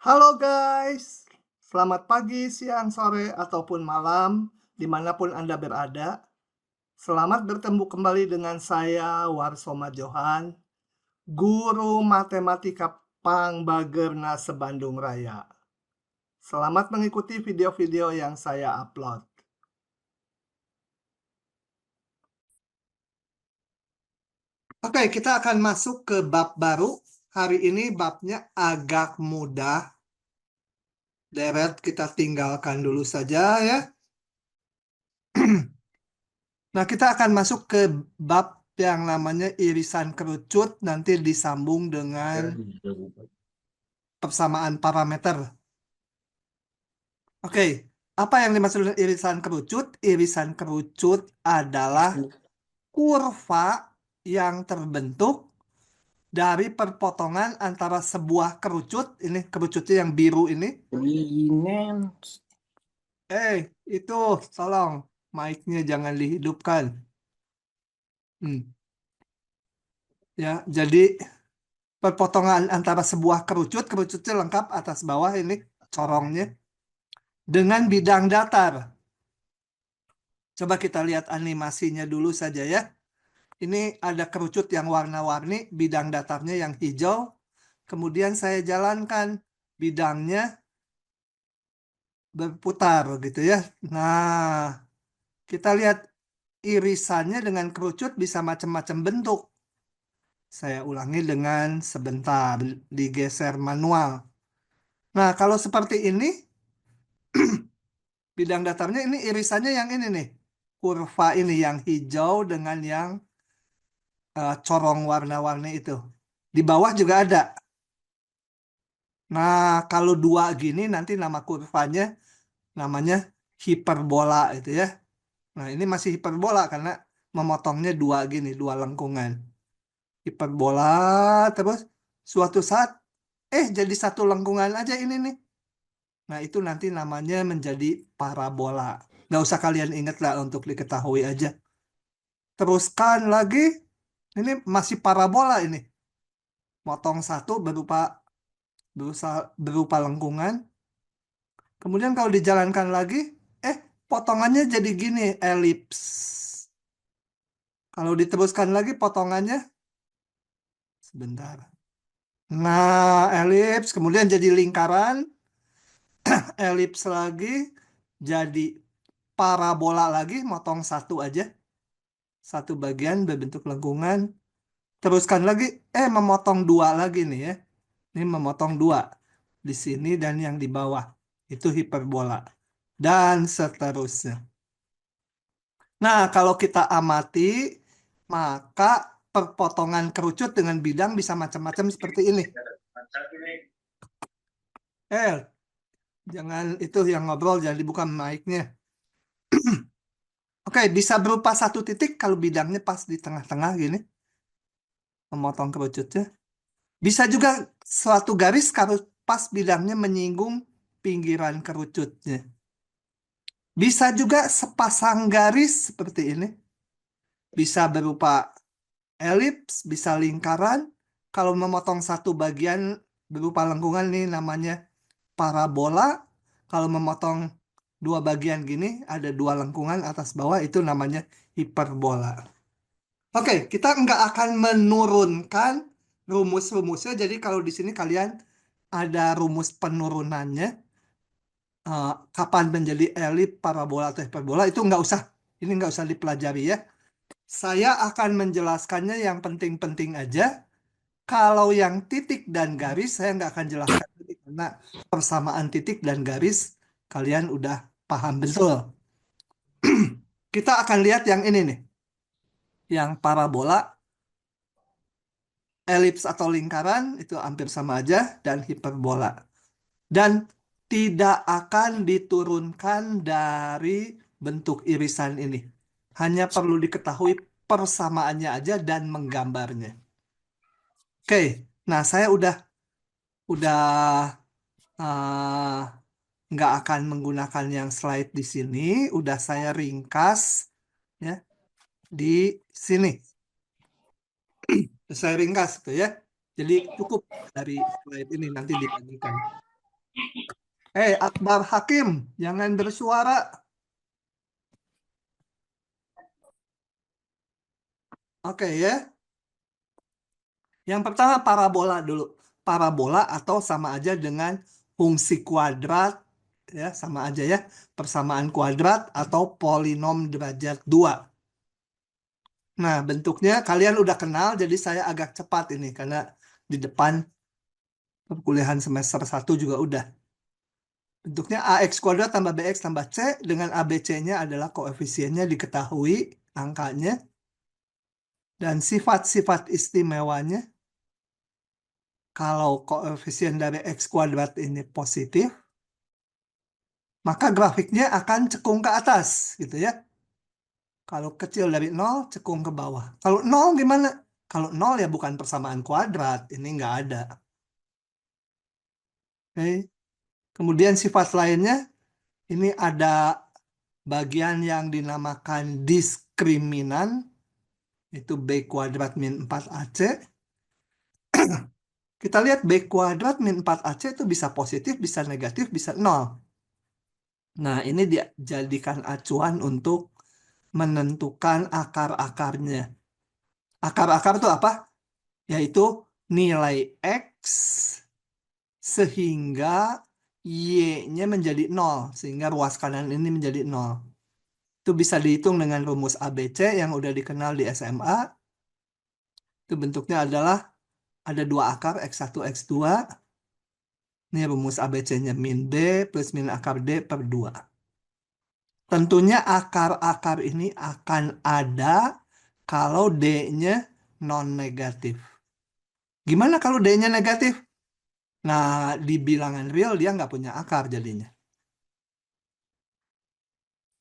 Halo guys, selamat pagi, siang, sore, ataupun malam, dimanapun Anda berada. Selamat bertemu kembali dengan saya, Warsoma Johan, guru matematika Pangbagerna Sebandung Raya. Selamat mengikuti video-video yang saya upload. Oke, kita akan masuk ke bab baru. Hari ini babnya agak mudah. Deret kita tinggalkan dulu saja ya. Nah, kita akan masuk ke bab yang namanya irisan kerucut, nanti disambung dengan persamaan parameter. Oke, apa yang dimaksud dengan irisan kerucut? Irisan kerucut adalah kurva yang terbentuk dari perpotongan antara sebuah kerucut, ini kerucutnya yang biru ini. Itu tolong mic-nya jangan dihidupkan. Ya, jadi perpotongan antara sebuah kerucutnya lengkap atas bawah ini corongnya dengan bidang datar. Coba kita lihat animasinya dulu saja ya. Ini ada kerucut yang warna-warni, bidang datarnya yang hijau. Kemudian saya jalankan bidangnya berputar gitu ya. Nah, kita lihat irisannya dengan kerucut bisa macam-macam bentuk. Saya ulangi dengan sebentar, digeser manual. Nah, kalau seperti ini, bidang datarnya ini irisannya yang ini nih. Kurva ini yang hijau dengan yang corong warna-warni itu. Di bawah juga ada. Nah, kalau dua gini nanti nama kurvanya namanya hiperbola itu ya. Nah, ini masih hiperbola karena memotongnya dua gini, dua lengkungan. Hiperbola terus suatu saat jadi satu lengkungan aja ini nih. Nah, itu nanti namanya menjadi parabola. Nggak usah kalian ingat lah untuk diketahui aja. Teruskan lagi, ini masih parabola ini. Motong satu berupa lengkungan. Kemudian kalau dijalankan lagi, potongannya jadi gini, elips. Kalau diteruskan lagi potongannya, sebentar. Nah, elips, kemudian jadi lingkaran, elips lagi, jadi parabola lagi, motong satu aja. Satu bagian berbentuk lengkungan. Teruskan lagi, memotong dua lagi nih ya. Ini memotong dua. Di sini dan yang di bawah. Itu hiperbola. Dan seterusnya. Nah, kalau kita amati, maka perpotongan kerucut dengan bidang bisa macam-macam seperti ini. Jangan itu yang ngobrol, jangan dibuka mic-nya. Oke, bisa berupa satu titik kalau bidangnya pas di tengah-tengah gini. Memotong kerucutnya. Bisa juga suatu garis kalau pas bidangnya menyinggung pinggiran kerucutnya. Bisa juga sepasang garis seperti ini. Bisa berupa elips, bisa lingkaran. Kalau memotong satu bagian berupa lengkungan ini namanya parabola. Kalau memotong dua bagian gini, ada dua lengkungan atas bawah, itu namanya hiperbola. Oke, kita nggak akan menurunkan rumus-rumusnya. Jadi kalau di sini kalian ada rumus penurunannya, kapan menjadi elip, parabola atau hiperbola, itu nggak usah. Ini nggak usah dipelajari ya. Saya akan menjelaskannya yang penting-penting aja. Kalau yang titik dan garis, saya nggak akan jelaskan karena persamaan titik dan garis kalian udah paham betul. Kita akan lihat yang ini nih. Yang parabola, elips atau lingkaran itu hampir sama aja, dan hiperbola. Dan tidak akan diturunkan dari bentuk irisan ini. Hanya perlu diketahui persamaannya aja dan menggambarnya. Oke, nah saya udah nggak akan menggunakan yang slide di sini. Udah saya ringkas ya di sini. Saya ringkas tuh ya. Jadi cukup dari slide ini nanti dibagikan. Akbar Hakim, jangan bersuara. Oke ya. Yang pertama parabola dulu. Parabola atau sama aja dengan fungsi kuadrat, ya sama aja ya. Persamaan kuadrat atau polinom derajat 2. Nah, bentuknya kalian udah kenal, jadi saya agak cepat ini karena di depan perkuliahan semester 1 juga udah. Bentuknya AX kuadrat tambah BX tambah C dengan ABC-nya adalah koefisiennya diketahui angkanya dan sifat-sifat istimewanya. Kalau koefisien dari X kuadrat ini positif, maka grafiknya akan cekung ke atas gitu ya. Kalau kecil dari 0, cekung ke bawah. Kalau 0 gimana? Kalau 0 ya bukan persamaan kuadrat, ini nggak ada. Oke. Kemudian sifat lainnya, ini ada bagian yang dinamakan diskriminan, itu B kuadrat min 4AC. Kita lihat B kuadrat min 4AC itu bisa positif, bisa negatif, bisa 0. Nah, ini dijadikan acuan untuk menentukan akar-akarnya. Akar-akar itu apa? Yaitu nilai X sehingga Y-nya menjadi 0. Sehingga ruas kanan ini menjadi 0. Itu bisa dihitung dengan rumus ABC yang udah dikenal di SMA. Itu bentuknya adalah ada dua akar X1, X2. Ini rumus ABC-nya min B plus min akar D per 2. Tentunya akar-akar ini akan ada kalau D-nya non-negatif. Gimana kalau D-nya negatif? Nah, di bilangan real dia nggak punya akar jadinya.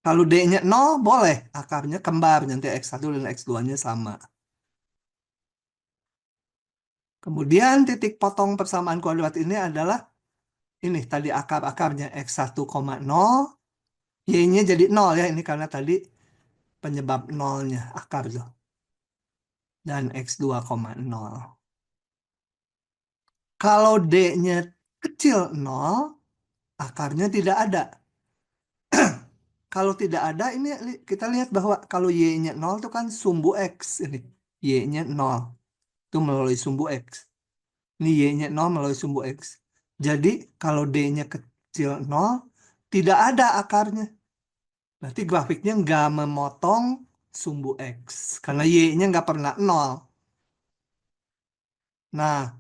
Kalau D-nya 0, boleh. Akarnya kembar, nanti X1 dan X2-nya sama. Kemudian titik potong persamaan kuadrat ini adalah ini tadi akar-akarnya X1,0, Y-nya jadi 0 ya. Ini karena tadi penyebab nolnya akar tuh. Dan X2,0. Kalau D-nya kecil 0, akarnya tidak ada. Kalau tidak ada, ini kita lihat bahwa kalau Y-nya 0 itu kan sumbu X. Ini Y-nya 0. Itu melalui sumbu X. Ini Y-nya 0 melalui sumbu X. Jadi kalau D-nya kecil 0, tidak ada akarnya. Berarti grafiknya nggak memotong sumbu X. Karena Y-nya nggak pernah 0. Nah,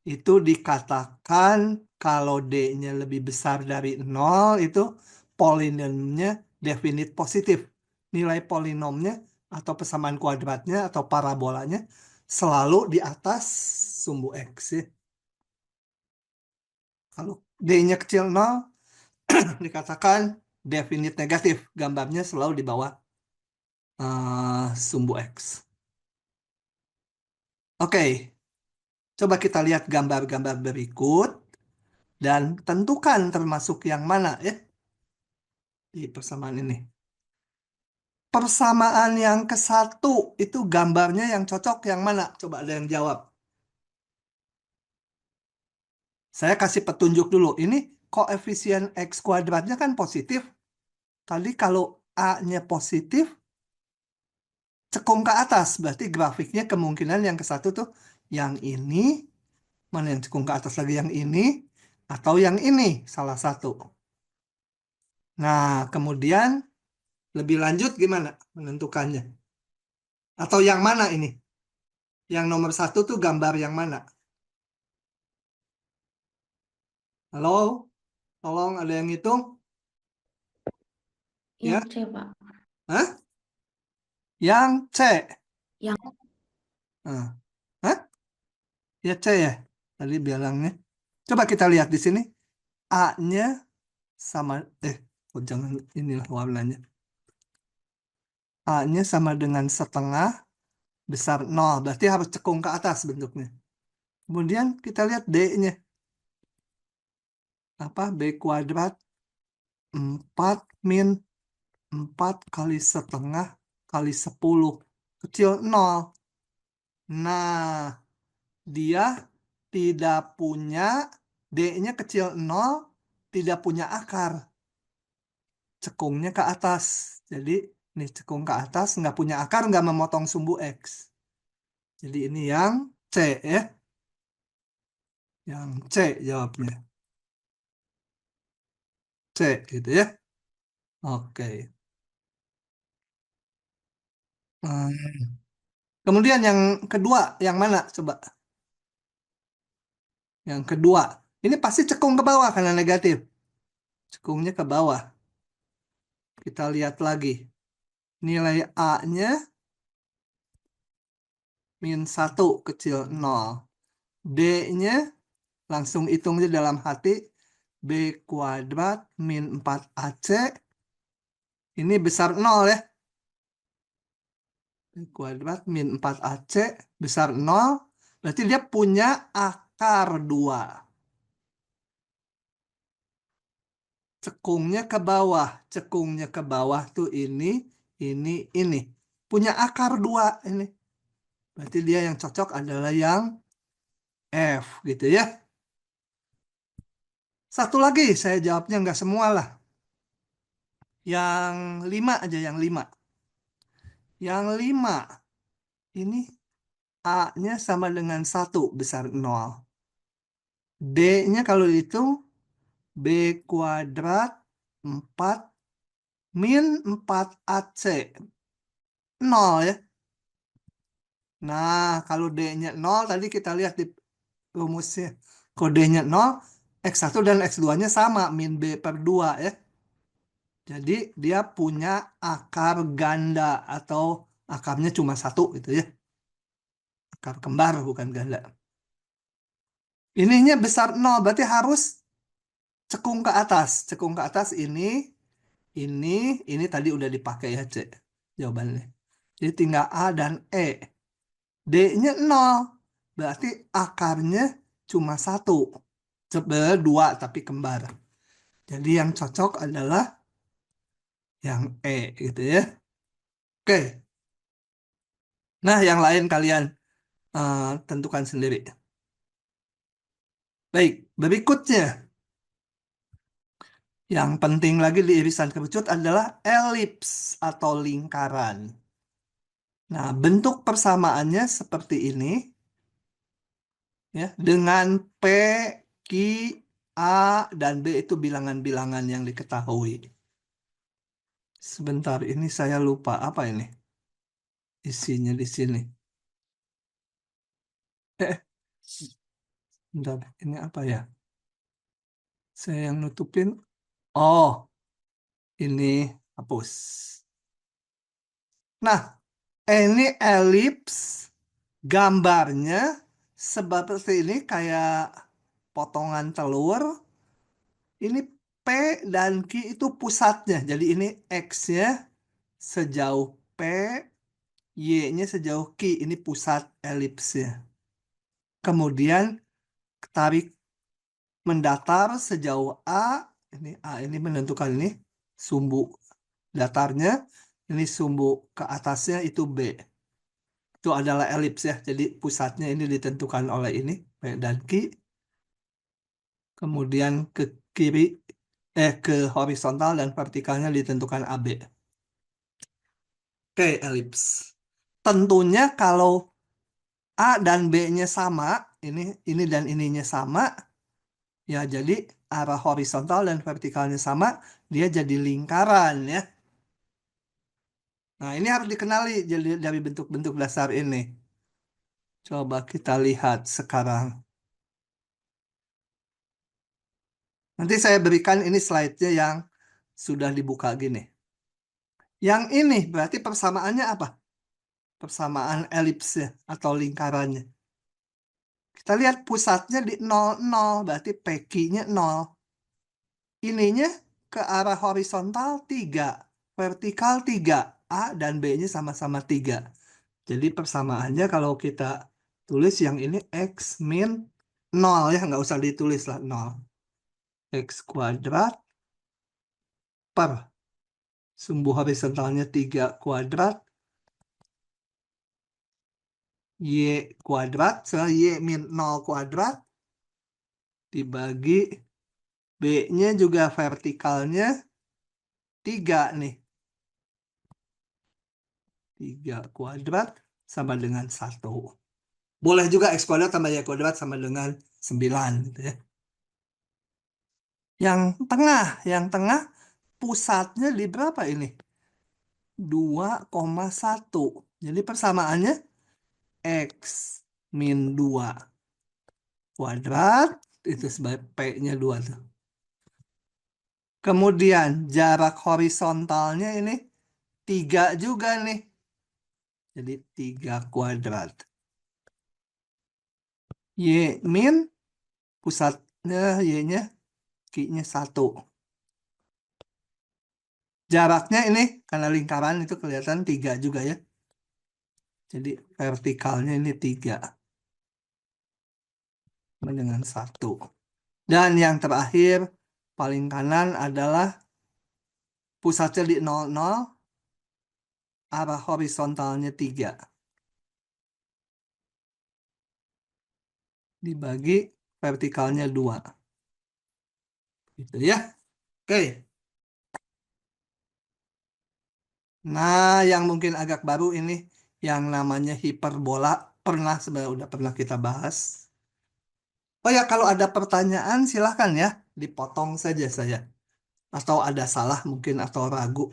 itu dikatakan kalau D-nya lebih besar dari 0, itu polinomnya definit positif. Nilai polinomnya atau persamaan kuadratnya atau parabolanya selalu di atas sumbu X ya. Kalau D-nya kecil 0, dikatakan definit negatif. Gambarnya selalu di bawah sumbu X. Oke, coba kita lihat gambar-gambar berikut dan tentukan termasuk yang mana ya di persamaan ini. Persamaan yang ke satu itu gambarnya yang cocok yang mana? Coba ada yang jawab. Saya kasih petunjuk dulu. Ini koefisien X kuadratnya kan positif. Tadi kalau A-nya positif, cekung ke atas. Berarti grafiknya kemungkinan yang ke satu tuh yang ini, mana yang cekung ke atas lagi yang ini, atau yang ini, salah satu. Nah, kemudian lebih lanjut gimana menentukannya? Atau yang mana ini? Yang nomor satu tuh gambar yang mana? Halo? Tolong ada yang hitung? Ya? Yang C, Pak. Hah? Yang C. Yang Nah. Hah? Ya C ya? Tadi bilangnya. Coba kita lihat di sini. A-nya sama, kok jangan inilah warnanya. A-nya sama dengan setengah besar 0. Berarti harus cekung ke atas bentuknya. Kemudian kita lihat D-nya. Apa? B kuadrat 4 min 4 kali setengah kali 10. Kecil 0. Nah, dia tidak punya D-nya kecil 0, tidak punya akar. Cekungnya ke atas. Jadi ini cekung ke atas, nggak punya akar, nggak memotong sumbu X. Jadi ini yang C ya. Yang C jawabnya. C gitu ya. Oke. Hmm. Kemudian yang kedua, yang mana coba? Yang kedua. Ini pasti cekung ke bawah karena negatif. Cekungnya ke bawah. Kita lihat lagi. Nilai A-nya -1 kecil 0. D-nya langsung hitung aja dalam hati. B kuadrat min 4AC. Ini besar 0 ya. B kuadrat min 4AC besar 0. Berarti dia punya akar 2. Cekungnya ke bawah. Cekungnya ke bawah tuh ini. Punya akar 2 ini. Berarti dia yang cocok adalah yang F gitu ya. Satu lagi saya jawabnya nggak semua lah. Yang 5 aja, yang 5. Yang 5 ini A-nya sama dengan 1 besar 0. D-nya kalau itu B kuadrat 4 min 4AC. 0 ya. Nah, kalau D-nya 0 tadi kita lihat di rumusnya. Kodenya 0, X1 dan X2-nya sama, min B per 2 ya. Jadi dia punya akar ganda atau akarnya cuma 1 gitu ya. Akar kembar bukan ganda. Ininya besar 0, berarti harus cekung ke atas. Cekung ke atas ini, ini tadi udah dipakai ya C jawabannya. Jadi tinggal A dan E. D-nya 0, berarti akarnya cuma 1. Sebenarnya 2 tapi kembar. Jadi yang cocok adalah yang E gitu ya. Oke. Nah, yang lain kalian tentukan sendiri. Baik, berikutnya. Yang penting lagi di irisan kerucut adalah elips atau lingkaran. Nah, bentuk persamaannya seperti ini. Ya, dengan P, Q, A, dan B itu bilangan-bilangan yang diketahui. Sebentar, ini saya lupa apa ini isinya di sini. Eh, Bentar, ini apa ya? Saya yang nutupin. Oh, ini hapus. Nah, ini elips gambarnya seperti ini kayak potongan telur. Ini P dan Q itu pusatnya. Jadi ini X-nya sejauh P, Y-nya sejauh Q. Ini pusat elipsnya. Kemudian tarik mendatar sejauh A. Ini menentukan ini sumbu datarnya. Ini sumbu ke atasnya itu B. Itu adalah elips ya. Jadi pusatnya ini ditentukan oleh ini P dan Q. Kemudian ke kiri ke horizontal dan vertikalnya ditentukan AB. Oke, elips. Tentunya kalau A dan B-nya sama, ini dan ininya sama, ya jadi arah horizontal dan vertikalnya sama, dia jadi lingkaran ya. Nah, ini harus dikenali jadi dari bentuk-bentuk dasar ini. Coba kita lihat sekarang. Nanti saya berikan ini slide-nya yang sudah dibuka gini. Yang ini berarti persamaannya apa? Persamaan elipsnya atau lingkarannya. Kita lihat pusatnya di 0, 0, berarti PQ-nya 0. Ininya ke arah horizontal 3, vertikal 3. A dan B-nya sama-sama 3. Jadi persamaannya kalau kita tulis yang ini X min 0 ya, nggak usah ditulis lah 0. X kuadrat per sumbu horizontalnya 3 kuadrat Y kuadrat, Y min 0 kuadrat dibagi B-nya juga vertikalnya 3 nih. 3 kuadrat sama dengan 1. Boleh juga X kuadrat tambah Y kuadrat sama dengan 9 gitu ya. Yang tengah pusatnya di berapa ini? 2,1. Jadi persamaannya X min 2 kuadrat, itu sebagai P-nya 2 tuh. Kemudian jarak horizontalnya ini 3 juga nih. Jadi 3 kuadrat. Y min pusatnya Y-nya Q-nya 1. Jaraknya ini karena lingkaran itu kelihatan 3 juga ya. Jadi vertikalnya ini 3 dengan 1. Dan yang terakhir paling kanan adalah pusatnya di 0,0, arah horizontalnya 3. Dibagi vertikalnya 2. Gitu ya. Oke. Nah, yang mungkin agak baru ini yang namanya hiperbola. Sebenarnya udah pernah kita bahas. Oh ya, kalau ada pertanyaan silahkan ya, dipotong saja saya. Atau ada salah mungkin atau ragu.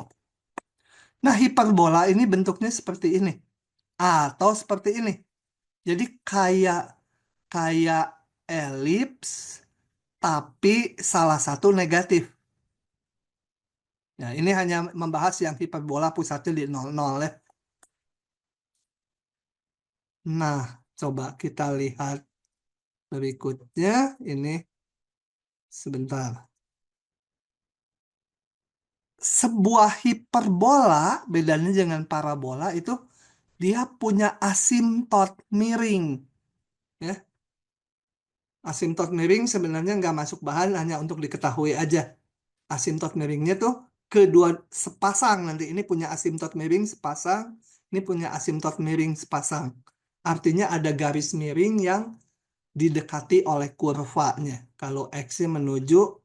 Nah, hiperbola ini bentuknya seperti ini. Atau seperti ini. Jadi kayak kayak elips, tapi salah satu negatif. Nah, ini hanya membahas yang hiperbola pusatnya di 0,0 ya. Nah, coba kita lihat berikutnya. Ini sebentar. Sebuah hiperbola, bedanya dengan parabola itu dia punya asimtot miring. Ya. Asimtot miring sebenarnya nggak masuk bahan, hanya untuk diketahui aja. Asimtot miringnya tuh kedua sepasang nanti. Ini punya asimtot miring sepasang, ini punya asimtot miring sepasang. Artinya ada garis miring yang didekati oleh kurvanya. Kalau X-nya menuju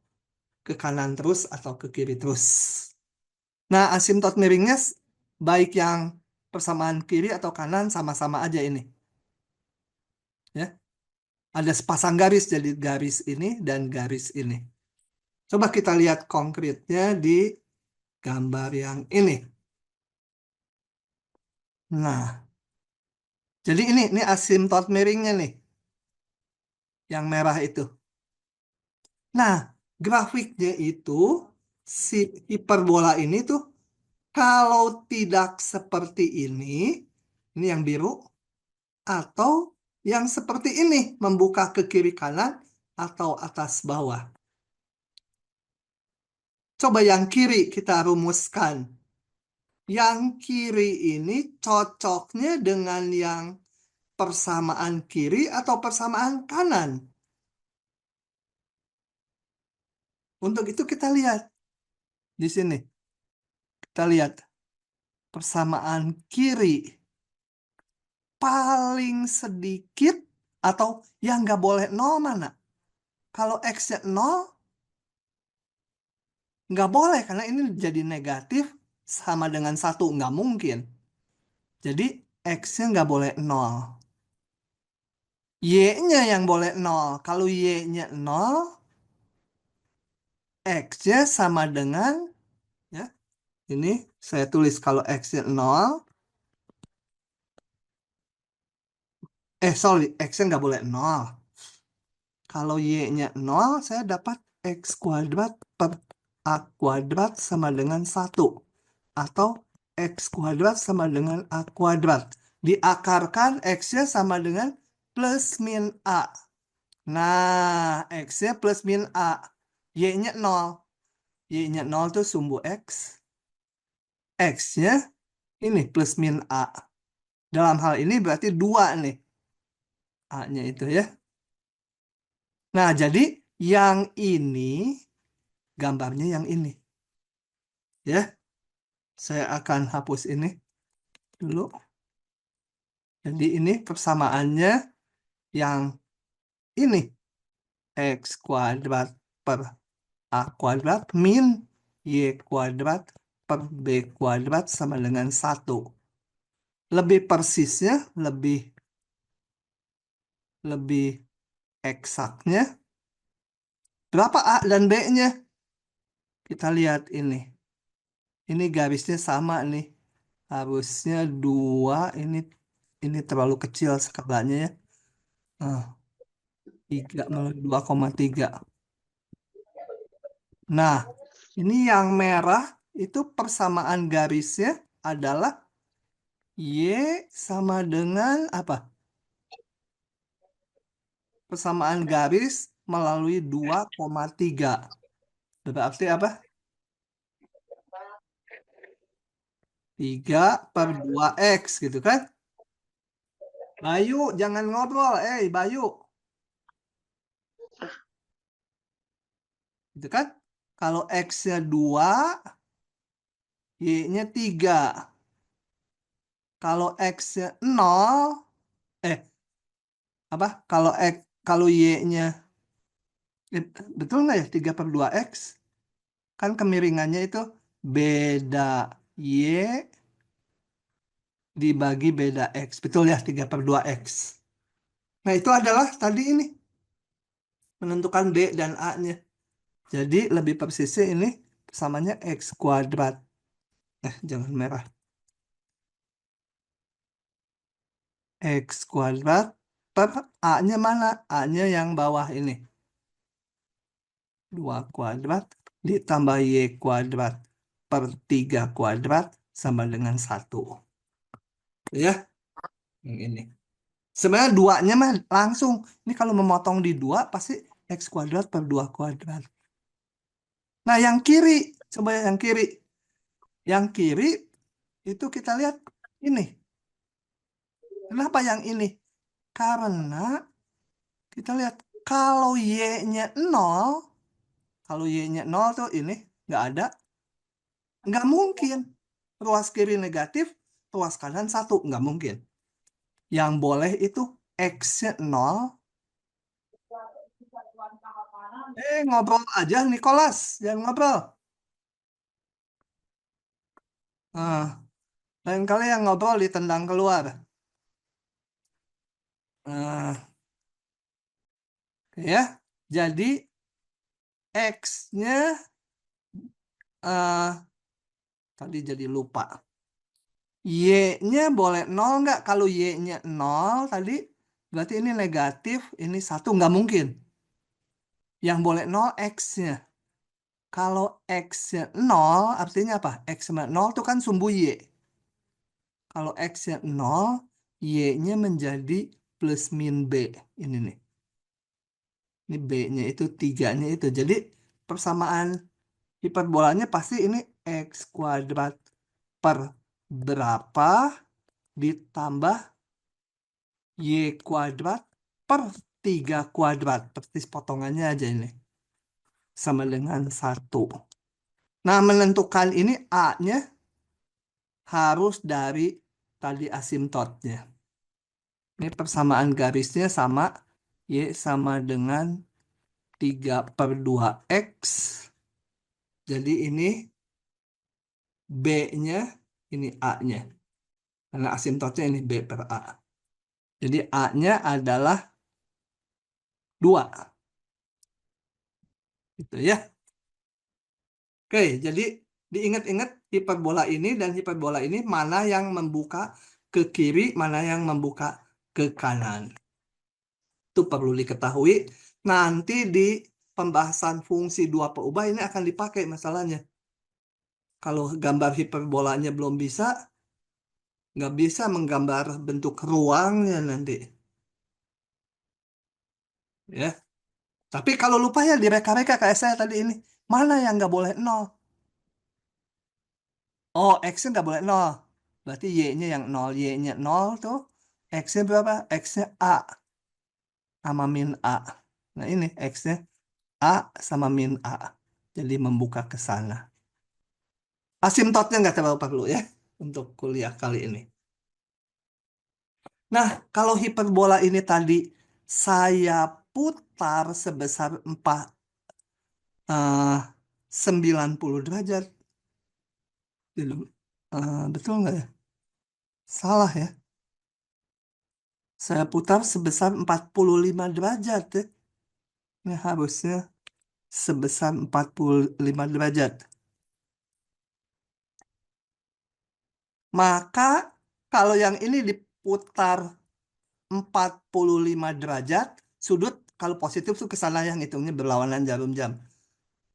ke kanan terus atau ke kiri terus. Nah, asimtot miringnya baik yang persamaan kiri atau kanan sama-sama aja ini. Ya. Ada sepasang garis, jadi garis ini dan garis ini. Coba kita lihat konkretnya di gambar yang ini. Nah, jadi ini asimtot miringnya nih. Yang merah itu. Nah, grafiknya itu si hiperbola ini tuh kalau tidak seperti ini yang biru, atau yang seperti ini, membuka ke kiri kanan atau atas bawah. Coba yang kiri kita rumuskan. Yang kiri ini cocoknya dengan yang persamaan kiri atau persamaan kanan. Untuk itu kita lihat di sini. Kita lihat persamaan kiri paling sedikit atau yang nggak boleh nol mana? Kalau X-nya 0, nggak boleh karena ini jadi negatif sama dengan 1. Nggak mungkin. Jadi X-nya nggak boleh 0. Y-nya yang boleh 0. Kalau Y-nya 0, X-nya sama dengan, ya, ini saya tulis kalau X-nya 0, sorry, X-nya nggak boleh 0. Kalau Y-nya 0, saya dapat X kuadrat per A kuadrat sama dengan 1. Atau X kuadrat sama dengan A kuadrat. Diakarkan X-nya sama dengan plus min A. Nah, X-nya plus min A. Y-nya 0. Y-nya 0 itu sumbu X. X-nya ini plus min A. Dalam hal ini berarti 2 nih. A-nya itu ya. Nah, jadi yang ini gambarnya yang ini. Ya. Saya akan hapus ini dulu. Jadi ini persamaannya yang ini. X kuadrat per A kuadrat min Y kuadrat per B kuadrat sama dengan 1. Lebih persisnya, lebih eksaknya, berapa A dan B-nya? Kita lihat ini. Ini garisnya sama nih. Harusnya 2, ini terlalu kecil skalanya ya. Ah, 3 melalui 2,3. Nah, ini yang merah itu persamaan garisnya adalah Y sama dengan apa? Persamaan garis melalui 2,3. Berarti apa? 3 per 2X gitu kan? Bayu, jangan ngobrol. Bayu. Gitu kan? Kalau X-nya 2, Y-nya 3. Kalau X-nya 0, eh, apa? Kalau Y-nya, betul nggak ya 3 per 2X? Kan kemiringannya itu beda Y dibagi beda X. Betul ya 3 per 2X. Nah itu adalah tadi ini. Menentukan B dan A-nya. Jadi lebih persisnya ini samanya X kuadrat. Jangan merah. X kuadrat per A-nya mana? A-nya yang bawah ini. 2 kuadrat ditambah Y kuadrat per 3 kuadrat sama dengan 1. Ya, yang ini. Sebenarnya duanya mah langsung. Ini kalau memotong di 2 pasti X kuadrat per 2 kuadrat. Nah, yang kiri. Coba yang kiri. Yang kiri itu kita lihat ini. Kenapa yang ini? Karena kita lihat kalau Y-nya 0, kalau Y-nya 0 tuh ini nggak ada, nggak mungkin. Ruas kiri negatif, ruas kanan 1, nggak mungkin. Yang boleh itu X-nya 0. Ngobrol aja, Nicholas. Jangan ngobrol. Nah, lain kali yang ngobrol ditendang keluar. Nah, ya. Jadi X-nya tadi jadi lupa. Y-nya boleh 0 nggak? Kalau Y-nya 0 tadi berarti ini negatif, ini 1 nggak mungkin. Yang boleh 0 X-nya. Kalau X-nya 0 artinya apa? X sama 0 itu kan sumbu Y. Kalau X-nya 0, Y-nya menjadi plus min B. Ini nih. Ini B-nya itu 3-nya itu. Jadi persamaan hiperbolanya pasti ini X kuadrat per berapa ditambah Y kuadrat per 3 kuadrat. Persis potongannya aja ini. Sama dengan 1. Nah, menentukan ini A-nya harus dari tali asimptotnya. Ini persamaan garisnya sama. Y sama dengan 3 per 2X. Jadi ini B-nya, ini A-nya. Karena asimptotnya ini B per A. Jadi A-nya adalah 2. Gitu ya. Oke, jadi diingat-ingat hiperbola ini dan hiperbola ini mana yang membuka ke kiri, mana yang membuka ke kanan. Itu perlu diketahui. Nanti di pembahasan fungsi dua perubah ini akan dipakai masalahnya. Kalau gambar hiperbolanya belum bisa, nggak bisa menggambar bentuk ruangnya nanti. Ya. Tapi kalau lupa ya direka-reka kayak saya tadi ini. Mana yang nggak boleh nol? Oh, X-nya nggak boleh nol. Berarti Y-nya yang nol. Y-nya nol tuh. X-nya berapa? X-nya A sama min A. Nah ini X-nya A sama min A. Jadi membuka ke sana. Asimptotnya nggak terlalu perlu ya. Untuk kuliah kali ini. Nah, kalau hiperbola ini tadi saya putar sebesar 4 eh 90 derajat. Betul nggak ya? Salah ya. Saya putar sebesar 45 derajat ya. Ini harusnya sebesar 45 derajat. Maka kalau yang ini diputar 45 derajat, sudut kalau positif tuh ke sana yang hitungnya berlawanan jarum jam.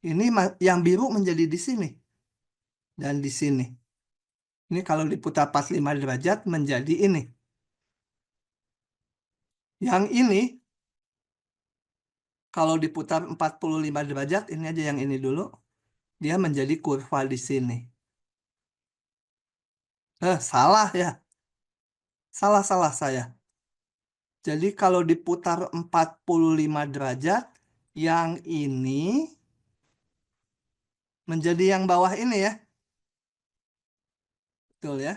Ini yang biru menjadi di sini dan di sini. Ini kalau diputar 45 derajat menjadi ini. Yang ini kalau diputar 45 derajat, ini aja yang ini dulu, dia menjadi kurva di sini. Salah ya. Salah saya. Jadi kalau diputar 45 derajat, yang ini menjadi yang bawah ini ya. Betul ya.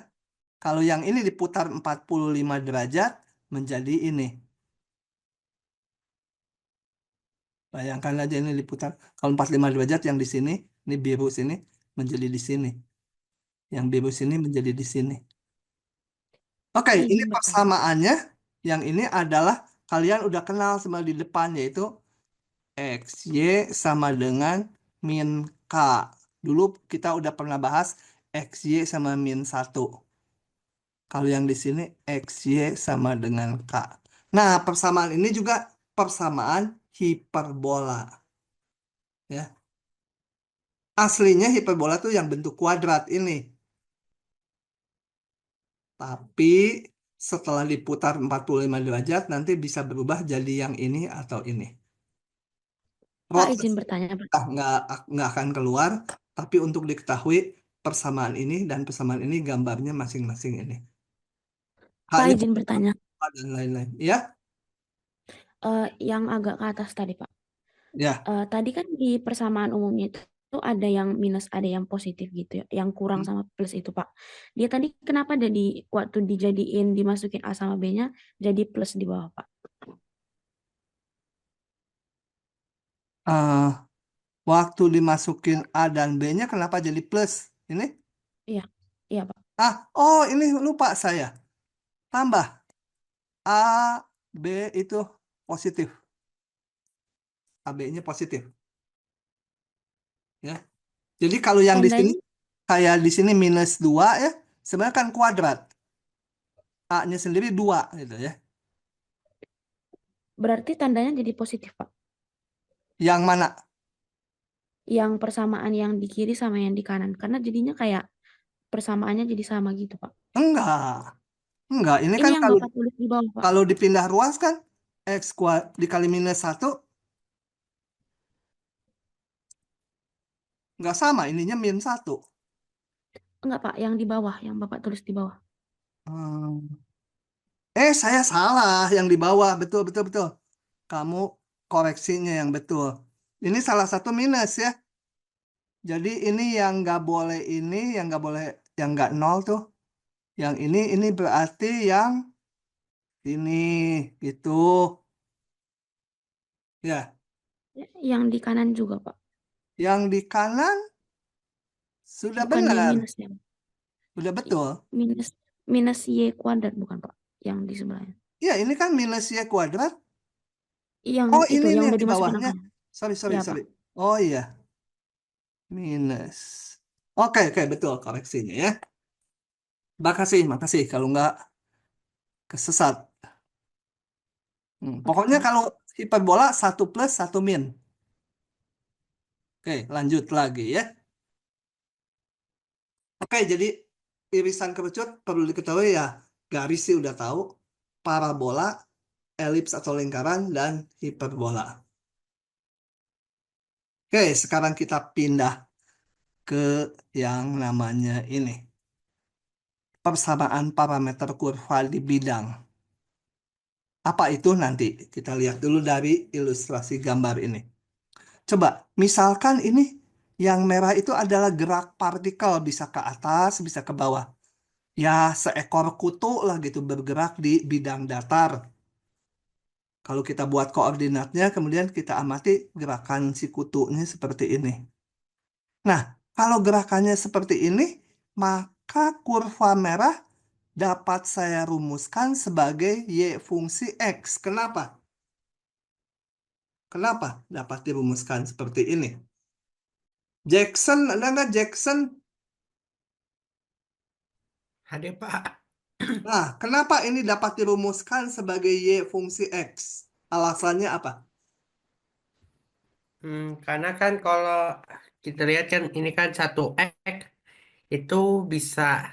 Kalau yang ini diputar 45 derajat, menjadi ini. Bayangkan aja ini diputar. Kalau 45 derajat yang di sini, ini biru sini, menjadi di sini. Yang biru sini menjadi di sini. Oke, Pak ini izin bertanya. persamaannya. Yang ini adalah kalian udah kenal sama di depan, yaitu X, Y sama dengan min K. Dulu kita udah pernah bahas X, Y sama min 1. Kalau yang di sini X, Y sama dengan K. Nah, persamaan ini juga persamaan hiperbola. Ya. Aslinya hiperbola tuh yang bentuk kuadrat ini. Tapi setelah diputar 45 derajat, nanti bisa berubah jadi yang ini atau ini. Pak Rotas izin bertanya, Pak. nggak akan keluar, tapi untuk diketahui persamaan ini dan persamaan ini gambarnya masing-masing ini. Pak Hanya izin bertanya. dan lain-lain. Ya, Yang agak ke atas tadi, Pak. ya. Tadi kan di persamaan umumnya itu ada yang minus, ada yang positif gitu ya, yang kurang sama plus itu, Pak. Dia tadi kenapa jadi waktu dijadiin dimasukin A sama B-nya jadi plus di bawah, Pak? eh Waktu dimasukin A dan B-nya kenapa jadi plus? Ini? Iya, iya, Pak. Oh ini lupa saya. Tambah A, B itu positif. AB-nya positif. Ya. Jadi kalau yang di sini Tandanya kayak di sini minus 2 ya, sebenarnya kan kuadrat. A-nya sendiri 2 gitu ya. berarti tandanya jadi positif, Pak. Yang mana? Yang persamaan yang di kiri sama yang di kanan, karena jadinya kayak persamaannya jadi sama gitu, Pak. Enggak. Enggak, ini Ini kan yang kalau Bapak tulis di bawah, Pak. kalau dipindah ruas kan X dikali minus 1 nggak sama, ininya min 1. Enggak, Pak, yang di bawah, yang Bapak tulis di bawah. Saya salah yang di bawah. Betul, betul, betul. Kamu koreksinya yang betul. Ini salah satu minus ya. Jadi ini yang nggak boleh ini, yang nggak boleh, yang nggak nol tuh. Yang ini berarti yang ini gitu. Ya, Yang di kanan juga, Pak. yang di kanan sudah Bukannya benar, minus ya. sudah betul. Minus minus Y kuadrat bukan, Pak? Yang di sebelahnya. Ya, ini kan minus Y kuadrat. Yang Oh, itu, ini yang yang udah di dimasukin bawahnya. angkanya. Sorry, sorry, Ya, sorry. Pak. Oh iya, minus. Oke, oke, betul koreksinya ya. Makasih, makasih. Kalau nggak kesesat. Oke, Pokoknya Pak. kalau hiperbola satu plus satu min. Oke, lanjut lagi ya. Oke, jadi irisan kerucut perlu diketahui ya. Garis sih udah tahu. Parabola, elips atau lingkaran, dan hiperbola. Oke, sekarang kita pindah ke yang namanya ini. Persamaan parameter kurva di bidang. Apa itu nanti? Kita lihat dulu dari ilustrasi gambar ini. Coba, misalkan ini yang merah itu adalah gerak partikel, bisa ke atas, bisa ke bawah. Ya, seekor kutu lah gitu bergerak di bidang datar. Kalau kita buat koordinatnya, kemudian kita amati gerakan si kutunya seperti ini. Nah, kalau gerakannya seperti ini, maka kurva merah dapat saya rumuskan sebagai Y fungsi X. Kenapa? Kenapa dapat dirumuskan seperti ini? Jackson, ada nggak Jackson? Ada Pak. Nah, kenapa ini dapat dirumuskan sebagai Y fungsi X? Alasannya apa? Karena kan kalau kita lihat kan ini kan satu X itu bisa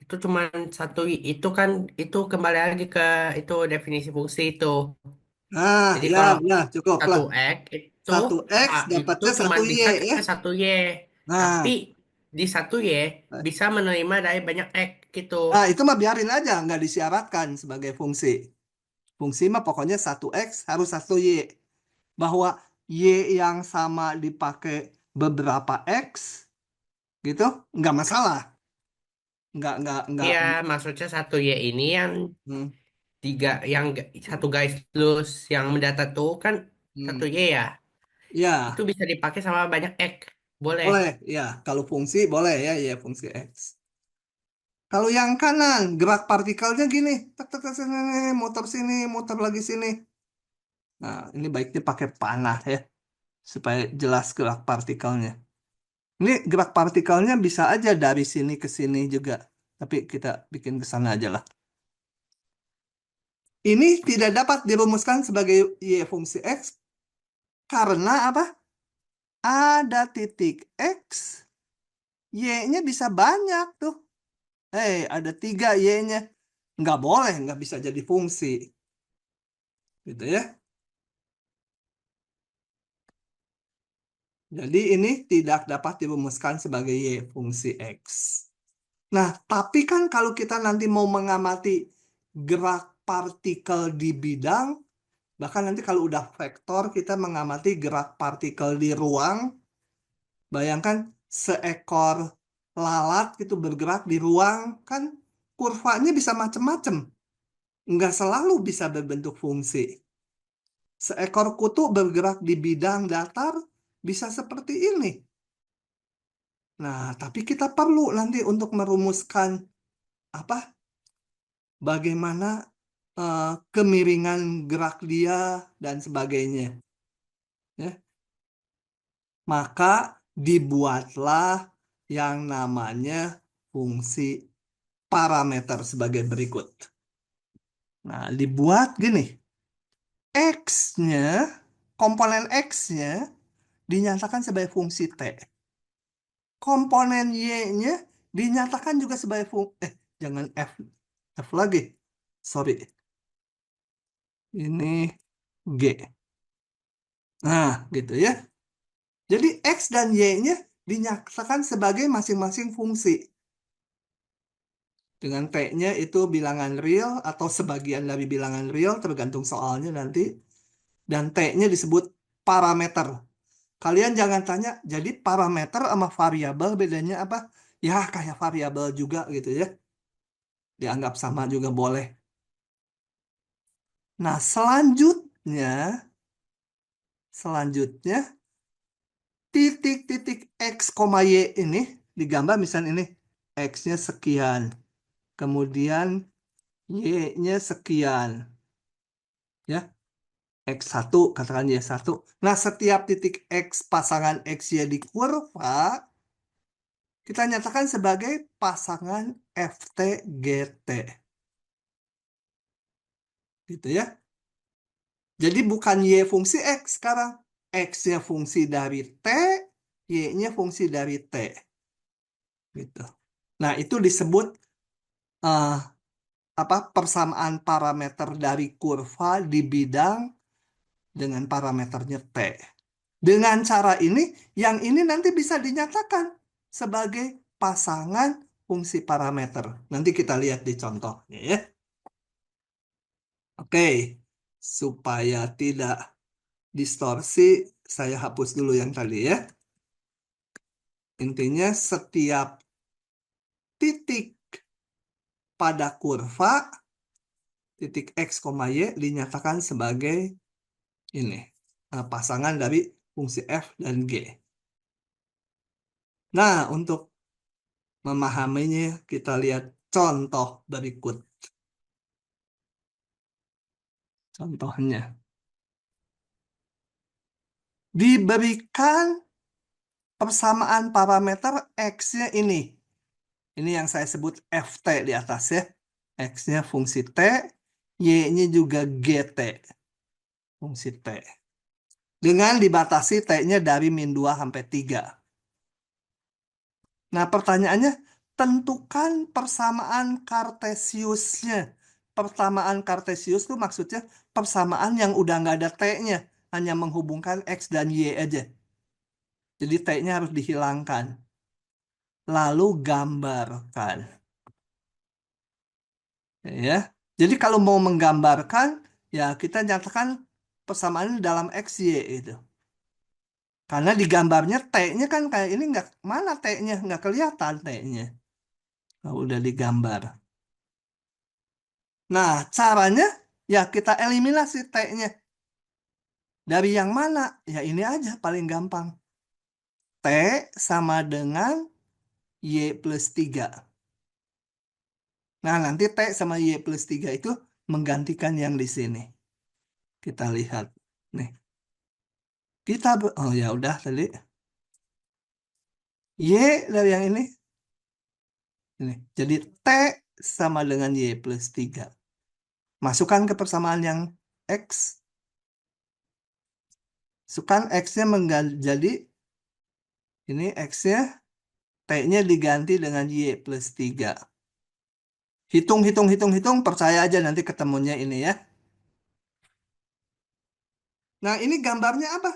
itu cuman satu itu kan itu kembali lagi ke itu definisi fungsi itu. Nah, Jadi ya, kalau ya, cukup satu lah. X itu Satu X itu dapatnya cuman satu Y bisa ya. ke satu Y. Tapi Nah, di satu Y bisa menerima dari banyak X gitu. itu mah biarin aja, nggak disyaratkan sebagai fungsi. Fungsi mah pokoknya satu X harus satu Y. Bahwa Y yang sama dipakai beberapa X, gitu, nggak masalah. Nggak. Iya, maksudnya satu Y ini yang Hmm, tiga yang satu garis lurus yang mendata tuh kan satu hmm. Y ya. Itu Ya, bisa dipakai sama banyak X. Boleh. boleh. Ya, kalau fungsi boleh ya, Y fungsi X. Kalau yang kanan, gerak partikelnya gini. Tak, tak, tak, sini, muter sini, muter lagi sini. Nah, ini baiknya pakai panah ya, supaya jelas gerak partikelnya. Ini gerak partikelnya bisa aja dari sini ke sini juga. Tapi kita bikin ke sana aja lah. Ini tidak dapat dirumuskan sebagai Y fungsi X karena apa? Ada titik X, Y-nya bisa banyak tuh. Ada 3 Y-nya. Nggak boleh, nggak bisa jadi fungsi. Gitu ya. Jadi ini tidak dapat dirumuskan sebagai Y fungsi X. Nah, tapi kan kalau kita nanti mau mengamati gerak partikel di bidang, bahkan nanti kalau udah vektor, kita mengamati gerak partikel di ruang, bayangkan seekor lalat gitu bergerak di ruang, kan kurvanya bisa macam-macam. Nggak selalu bisa berbentuk fungsi. Seekor kutu bergerak di bidang datar, bisa seperti ini. Nah, tapi kita perlu nanti untuk merumuskan apa? Bagaimana kemiringan gerak dia dan sebagainya. Ya. Maka dibuatlah yang namanya fungsi parameter sebagai berikut. Nah, dibuat gini. X-nya, komponen X-nya dinyatakan sebagai fungsi T. Komponen Y-nya dinyatakan juga sebagai fungsi, jangan F, F lagi. Sorry. Ini G. Nah, gitu ya. Jadi X dan Y-nya dinyatakan sebagai masing-masing fungsi. Dengan T-nya itu bilangan real atau sebagian dari bilangan real, tergantung soalnya nanti. Dan T-nya disebut parameter. Kalian jangan tanya, jadi parameter sama variabel bedanya apa? Ya, kayak variabel juga gitu ya. Dianggap sama juga boleh. Nah, selanjutnya, titik-titik X, Y ini digambar misalnya ini. X-nya sekian. Kemudian Y-nya sekian. Ya, X1, katakan Y1. Nah, setiap titik X pasangan X, Y di kurva, kita nyatakan sebagai pasangan FT, GT. Gitu ya. Jadi bukan Y fungsi X sekarang. X-nya fungsi dari T, Y-nya fungsi dari T. Gitu. Nah, itu disebut eh, apa persamaan parameter dari kurva di bidang dengan parameternya T. Dengan cara ini, yang ini nanti bisa dinyatakan sebagai pasangan fungsi parameter. Nanti kita lihat di contohnya ya. Oke, supaya tidak distorsi, saya hapus dulu yang tadi ya. Intinya setiap titik pada kurva titik X, Y dinyatakan sebagai ini pasangan dari fungsi F dan G. Nah, untuk memahaminya kita lihat contoh berikut. Contohnya, diberikan persamaan parameter X-nya ini. Ini yang saya sebut FT di atas ya. X-nya fungsi T, Y-nya juga GT. Fungsi T. Dengan dibatasi T-nya dari min 2 sampai 3. Nah, pertanyaannya, tentukan persamaan Kartesiusnya. Persamaan Kartesius itu maksudnya persamaan yang udah nggak ada T-nya. Hanya menghubungkan X dan Y aja. Jadi T-nya harus dihilangkan. Lalu gambarkan. Ya. Jadi kalau mau menggambarkan, ya kita nyatakan persamaan dalam X, Y itu. Karena di gambarnya T-nya kan kayak ini nggak, mana T-nya? Nggak kelihatan T-nya. Kalau udah digambar. Nah, caranya ya kita eliminasi T-nya. Dari yang mana? Ya ini aja paling gampang. T sama dengan Y plus 3. Nah, nanti T sama Y plus 3 itu menggantikan yang di sini. Kita lihat. Nih. Oh ya udah tadi. Y dari yang ini. Ini. Jadi T sama dengan Y plus 3. Masukkan ke persamaan yang X. Masukkan X-nya menjadi ini X-nya. T-nya diganti dengan Y plus 3. Hitung, percaya aja nanti ketemunya ini ya. Nah, ini gambarnya apa?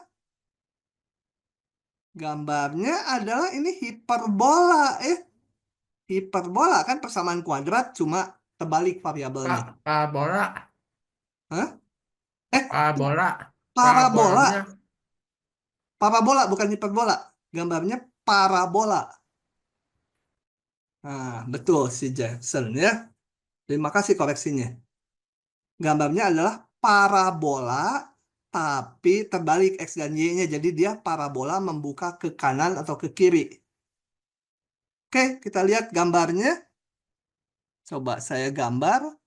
Gambarnya adalah ini hiperbola. Hiperbola kan persamaan kuadrat cuma terbalik variabelnya. Parabola, Hah? Eh, parabola, parabola. parabolanya. Parabola bukan hiperbola. Gambarnya parabola. Nah, betul si Jackson ya. Terima kasih koreksinya. Gambarnya adalah parabola tapi terbalik X dan Y-nya. Jadi dia parabola membuka ke kanan atau ke kiri. Oke, kita lihat gambarnya. Coba saya gambar.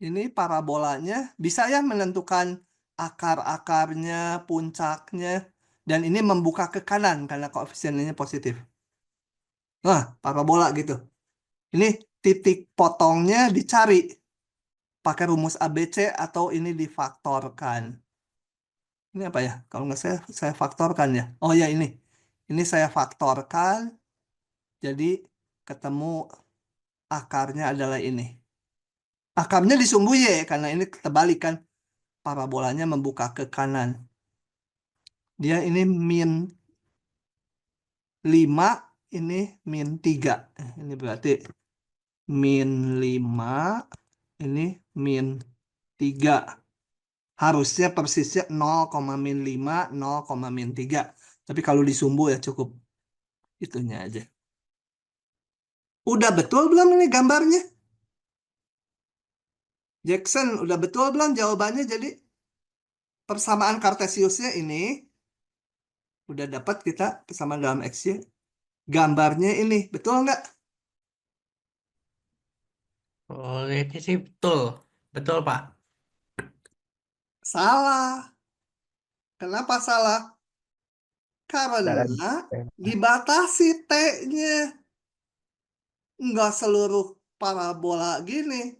Ini parabolanya. Bisa ya menentukan akar-akarnya, puncaknya. Dan ini membuka ke kanan karena koefisiennya positif. Nah, parabola gitu. Ini titik potongnya dicari. Pakai rumus ABC atau ini difaktorkan. Ini apa ya? Kalau nggak saya faktorkan ya. Oh ya ini. Ini saya faktorkan. Jadi ketemu akarnya adalah ini. Akarnya disumbu Y karena ini terbalik kan. Parabolanya membuka ke kanan. Dia ini min 5, ini min 3. Ini berarti min 5, ini min 3. Harusnya persisnya 0,-5, 0,-3. Tapi kalau disumbu ya cukup itunya aja. Udah betul belum ini gambarnya? Jackson, udah betul belum jawabannya? Jadi persamaan Kartesiusnya ini udah dapat kita persamaan dalam X-Y. Gambarnya ini, betul nggak? Oh, ini sih betul. Betul, Pak. Salah. Kenapa salah? Karena dibatasi T-nya. Nggak seluruh parabola gini.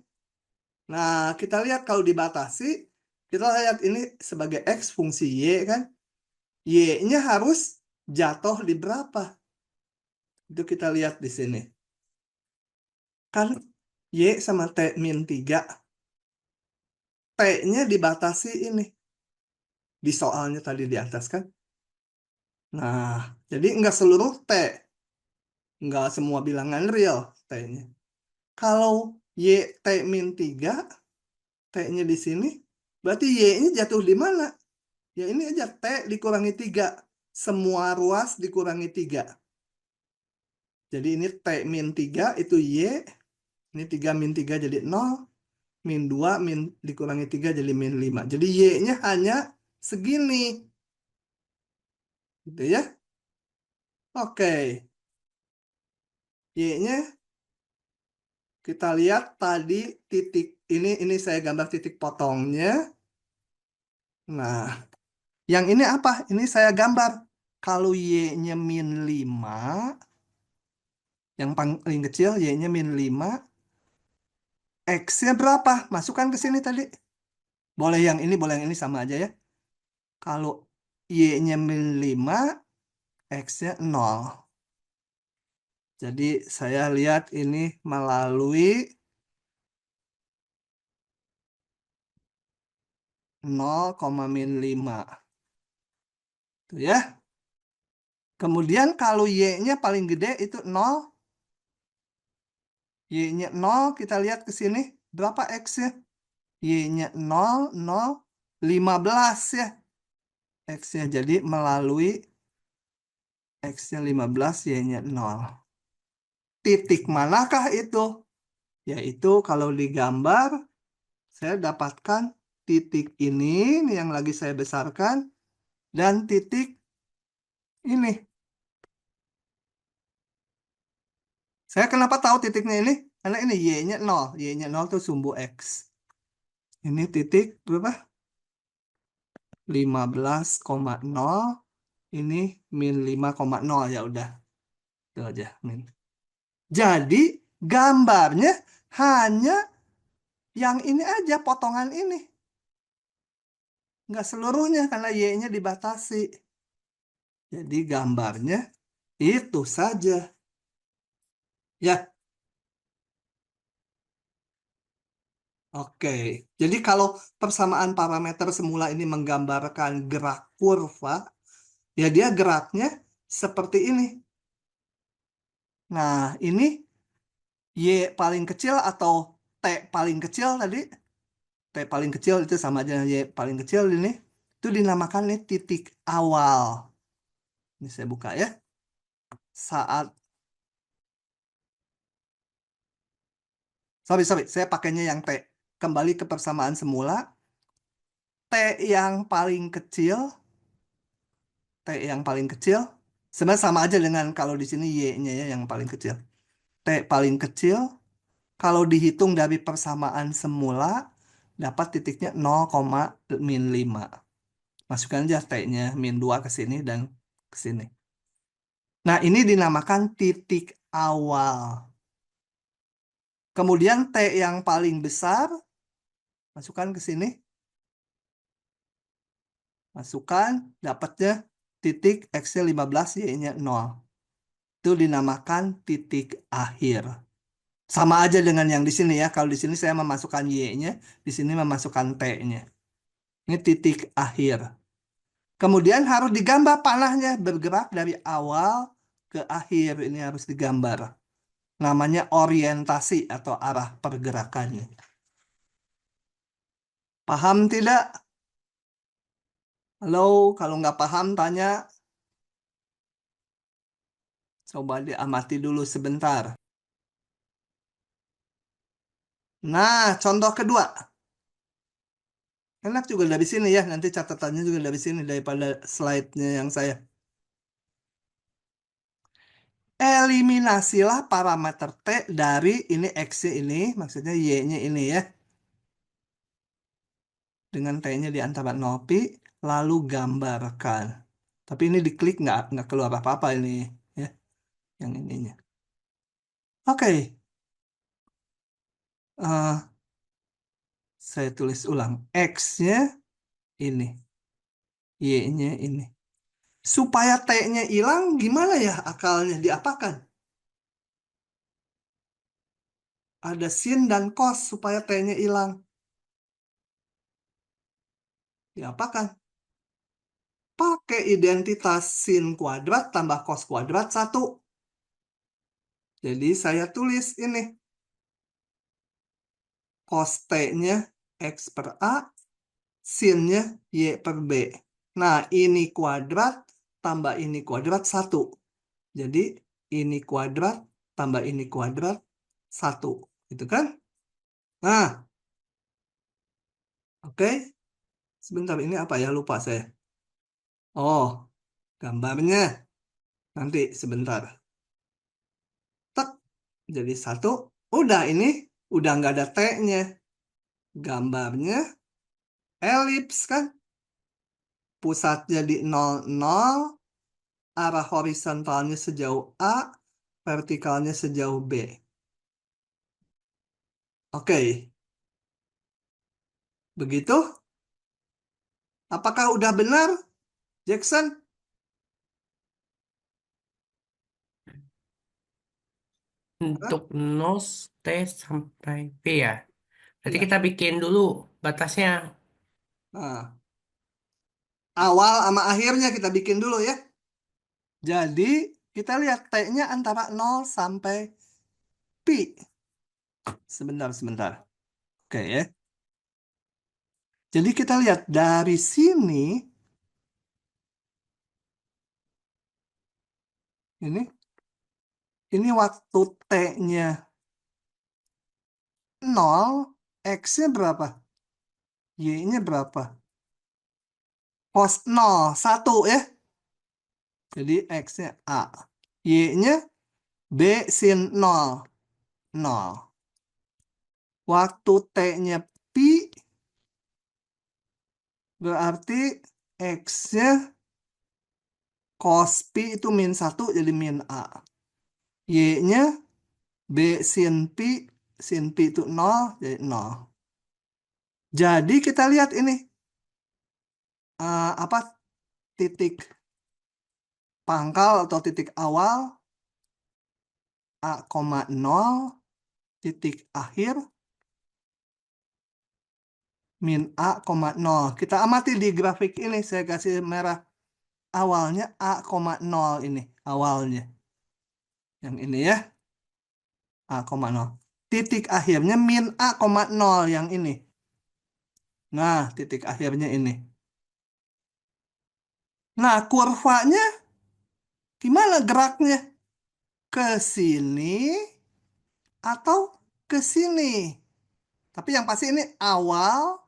Nah, kita lihat kalau dibatasi, kita lihat ini sebagai X fungsi Y kan. Y-nya harus jatuh di berapa? Itu kita lihat di sini. Kan Y sama T min 3. T-nya dibatasi ini. Di soalnya tadi di atas kan. Nah, jadi nggak seluruh T. Nggak semua bilangan real T-nya. Kalau Y T min 3, T-nya di sini, berarti Y-nya jatuh di mana? Ya ini aja, T dikurangi 3. Semua ruas dikurangi 3. Jadi ini T min 3 itu Y. Ini 3 min 3 jadi 0. min 2 dikurangi 3 jadi min 5. Jadi Y-nya hanya segini. Gitu ya. Oke. Y-nya kita lihat tadi titik ini saya gambar titik potongnya. Nah, yang ini apa? Ini saya gambar. Kalau Y-nya min 5, yang paling kecil Y-nya min 5, X-nya berapa? Masukkan ke sini tadi. Boleh yang ini sama aja ya. Kalau Y-nya min 5, X-nya 0. Jadi saya lihat ini melalui 0, min 5. Tuh ya. Kemudian kalau Y-nya paling gede itu 0. Y-nya 0, kita lihat ke sini. Berapa X-nya? Y-nya 0, 0, 15 ya. X-nya jadi melalui X-nya 15, Y-nya 0. Titik manakah itu? Yaitu kalau digambar, saya dapatkan titik ini yang lagi saya besarkan, dan titik ini. Saya kenapa tahu titiknya ini? Karena ini Y-nya 0. Y-nya 0 itu sumbu X. Ini titik berapa? 15,0. Ini min 5,0 ya udah. Itu aja min. Jadi gambarnya hanya yang ini aja, potongan ini. Nggak seluruhnya karena Y-nya dibatasi. Jadi gambarnya itu saja. Ya, oke. Jadi kalau persamaan parameter semula ini menggambarkan gerak kurva, ya dia geraknya seperti ini. Nah, ini Y paling kecil atau T paling kecil tadi. T paling kecil itu sama aja dengan Y paling kecil ini. Itu dinamakan nih titik awal. Ini saya buka ya. Saat, sorry, saya pakainya yang T. Kembali ke persamaan semula. T yang paling kecil, T yang paling kecil, sebenarnya sama aja dengan kalau di sini Y-nya ya yang paling kecil. T paling kecil, kalau dihitung dari persamaan semula, dapat titiknya 0, min 5. Masukkan aja T-nya min 2 ke sini dan ke sini. Nah, ini dinamakan titik awal. Kemudian T yang paling besar, masukkan ke sini. Masukkan, dapatnya titik X-nya 15, Y-nya 0. Itu dinamakan titik akhir. Sama aja dengan yang di sini ya. Kalau di sini saya memasukkan Y-nya, di sini memasukkan T-nya. Ini titik akhir. Kemudian harus digambar panahnya bergerak dari awal ke akhir. Ini harus digambar. Namanya orientasi atau arah pergerakannya. Paham tidak? Halo, kalau nggak paham tanya. Coba diamati dulu sebentar. Nah, contoh kedua. Enak juga dari sini ya. Nanti catatannya juga dari sini daripada slide-nya yang saya. Eliminasilah parameter T dari ini X-nya ini. Maksudnya Y-nya ini ya. Dengan T-nya di antara 0 pi. Lalu gambarkan. Tapi ini diklik nggak keluar apa-apa ini. Ya, yang ininya. Oke. Saya tulis ulang. X-nya ini. Y-nya ini. Supaya T-nya hilang, gimana ya akalnya? Diapakan? Ada sin dan cos supaya T-nya hilang. Diapakan? Pakai identitas sin kuadrat tambah cos kuadrat 1. Jadi saya tulis ini. Cos T-nya X per A, sin-nya Y per B. Nah, ini kuadrat tambah ini kuadrat 1. Jadi, ini kuadrat tambah ini kuadrat 1. Gitu kan? Nah, Oke, sebentar ini apa ya? Lupa saya. Oh, gambarnya. Nanti sebentar. Tek, jadi satu. Udah ini, udah nggak ada T-nya. Gambarnya elips kan? Pusatnya di 0, 0, arah horizontalnya sejauh A, vertikalnya sejauh B. Oke, begitu? Apakah udah benar, Jackson? Hah? Untuk nos T sampai P ya. Berarti Iya. kita bikin dulu batasnya. Nah, awal sama akhirnya kita bikin dulu ya. Jadi, kita lihat T-nya antara 0 sampai Pi. Sebentar, sebentar. Oke ya. Jadi kita lihat dari sini, ini waktu T-nya 0, X-nya berapa? Y-nya berapa? Cos 0, 1 ya. Jadi X-nya A. Y-nya B sin 0, 0. Waktu T-nya Pi, berarti X-nya cos Pi itu min 1 jadi min A. Y-nya B sin Pi itu 0 jadi 0. Jadi kita lihat ini. Apa titik pangkal atau titik awal A, 0, titik akhir min A, 0. Kita amati di grafik ini, saya kasih merah. Awalnya A, 0 ini, awalnya. Yang ini ya, A, 0. Titik akhirnya min A, 0 yang ini. Nah, titik akhirnya ini. Nah, kurvanya gimana geraknya? Ke sini atau ke sini? Tapi yang pasti ini awal,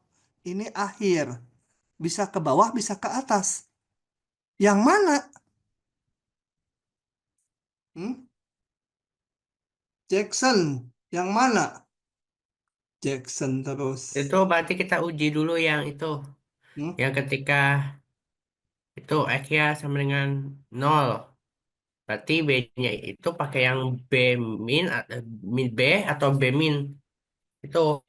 ini akhir. Bisa ke bawah, bisa ke atas. Yang mana? Hmm? Jackson. Yang mana? Jackson Itu terus. berarti kita uji dulu yang itu. Hmm? Yang ketika itu X-nya sama dengan 0. Berarti B-nya itu pakai yang B min, min B atau B min. Itu.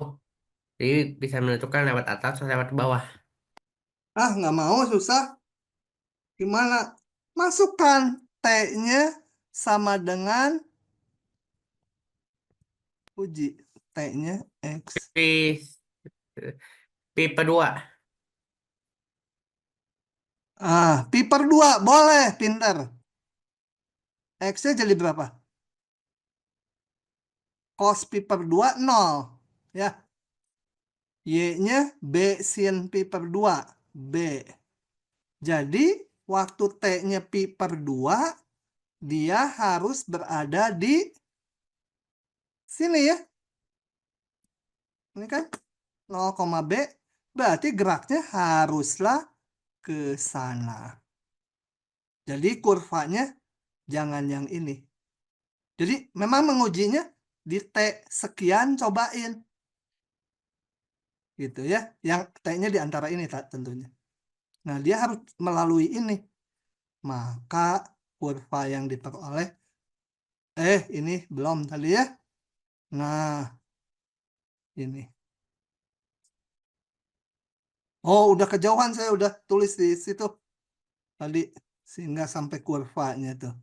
Jadi bisa menentukan lewat atas atau lewat bawah. Ah, nggak mau, susah. Gimana? Masukkan T-nya sama dengan uji. T-nya X. P, P per 2. Pi per 2. Boleh, pinter. X-nya jadi berapa? Cos pi per 2, 0. Ya. Y-nya B sin pi per 2. B. Jadi, waktu T-nya pi per 2, dia harus berada di sini ya. Ini kan 0, B. Berarti geraknya haruslah ke sana. Jadi kurvanya jangan yang ini. Jadi memang mengujinya di T sekian cobain. Gitu ya. Yang T-nya di antara ini tentunya. Nah, dia harus melalui ini. Maka kurva yang diperoleh ini belum tadi ya. Nah, ini. Oh, udah kejauhan, saya udah tulis di situ tadi sehingga sampai kurvanya tuh.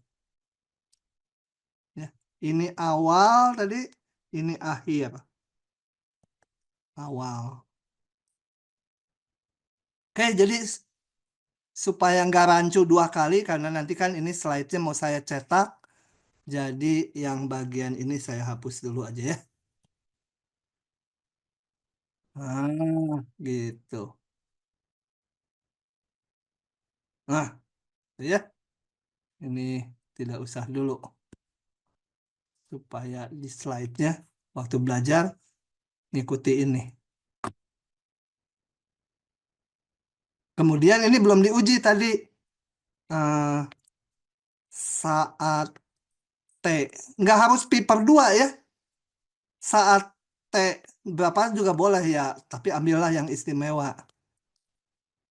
Ya. Ini awal tadi, ini akhir. Awal. Oke, jadi supaya nggak rancu 2 kali karena nanti kan ini slide-nya mau saya cetak. Jadi yang bagian ini saya hapus dulu aja ya. Gitu. Nah, ya. Ini tidak usah dulu supaya di slide-nya waktu belajar ngikuti ini. Kemudian ini belum diuji tadi. Eh, saat T. Nggak harus pi per 2 ya. Saat T berapa juga boleh ya. Tapi ambillah yang istimewa.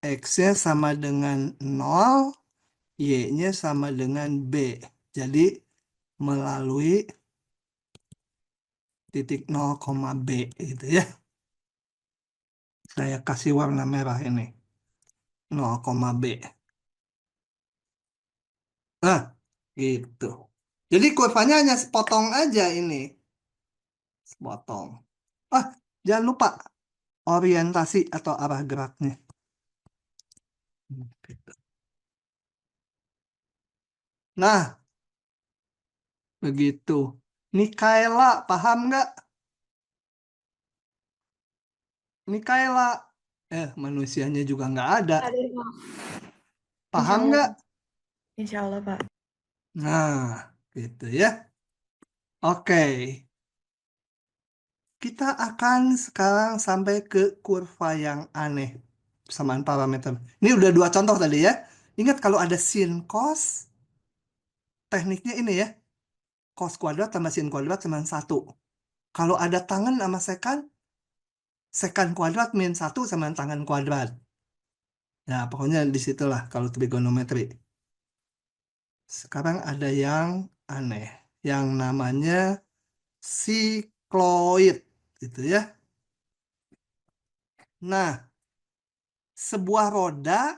X-nya sama dengan 0, Y-nya sama dengan B. Jadi melalui titik 0, B gitu ya. Saya kasih warna merah ini. 0, B. Nah, gitu. Jadi kurvanya hanya sepotong aja ini. Sepotong. Ah, jangan lupa orientasi atau arah geraknya. Gitu. Nah, begitu. Mikaela, paham nggak? Mikaela. Manusianya juga nggak ada. Hadir, Pak. Insya Paham Allah, nggak? Pak. Insya Allah, Pak. Nah, gitu ya. Oke. Kita akan sekarang sampai ke kurva yang aneh. Persamaan parameter. Ini udah 2 contoh tadi ya. Ingat kalau ada sin cos, tekniknya ini ya. Cos kuadrat tambah sin kuadrat sama 1. Kalau ada tangan sama sekan, sekan kuadrat min 1 sama tangan kuadrat. Ya, pokoknya disitulah kalau trigonometri. Sekarang ada yang aneh. Yang namanya sikloid. Gitu ya. Nah, sebuah roda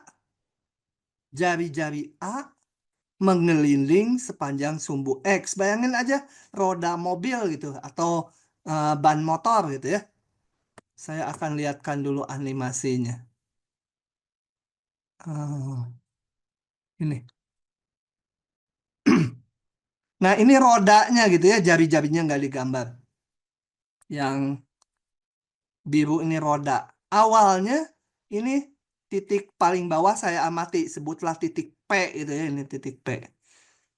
jari-jari A mengeliling sepanjang sumbu X. Bayangin aja roda mobil gitu atau ban motor gitu ya. Saya akan lihatkan dulu animasinya. Ah, ini. Nah, ini rodanya gitu ya, jari-jarinya nggak digambar. Yang biru ini roda. Awalnya ini titik paling bawah saya amati, sebutlah titik P gitu ya, ini titik P.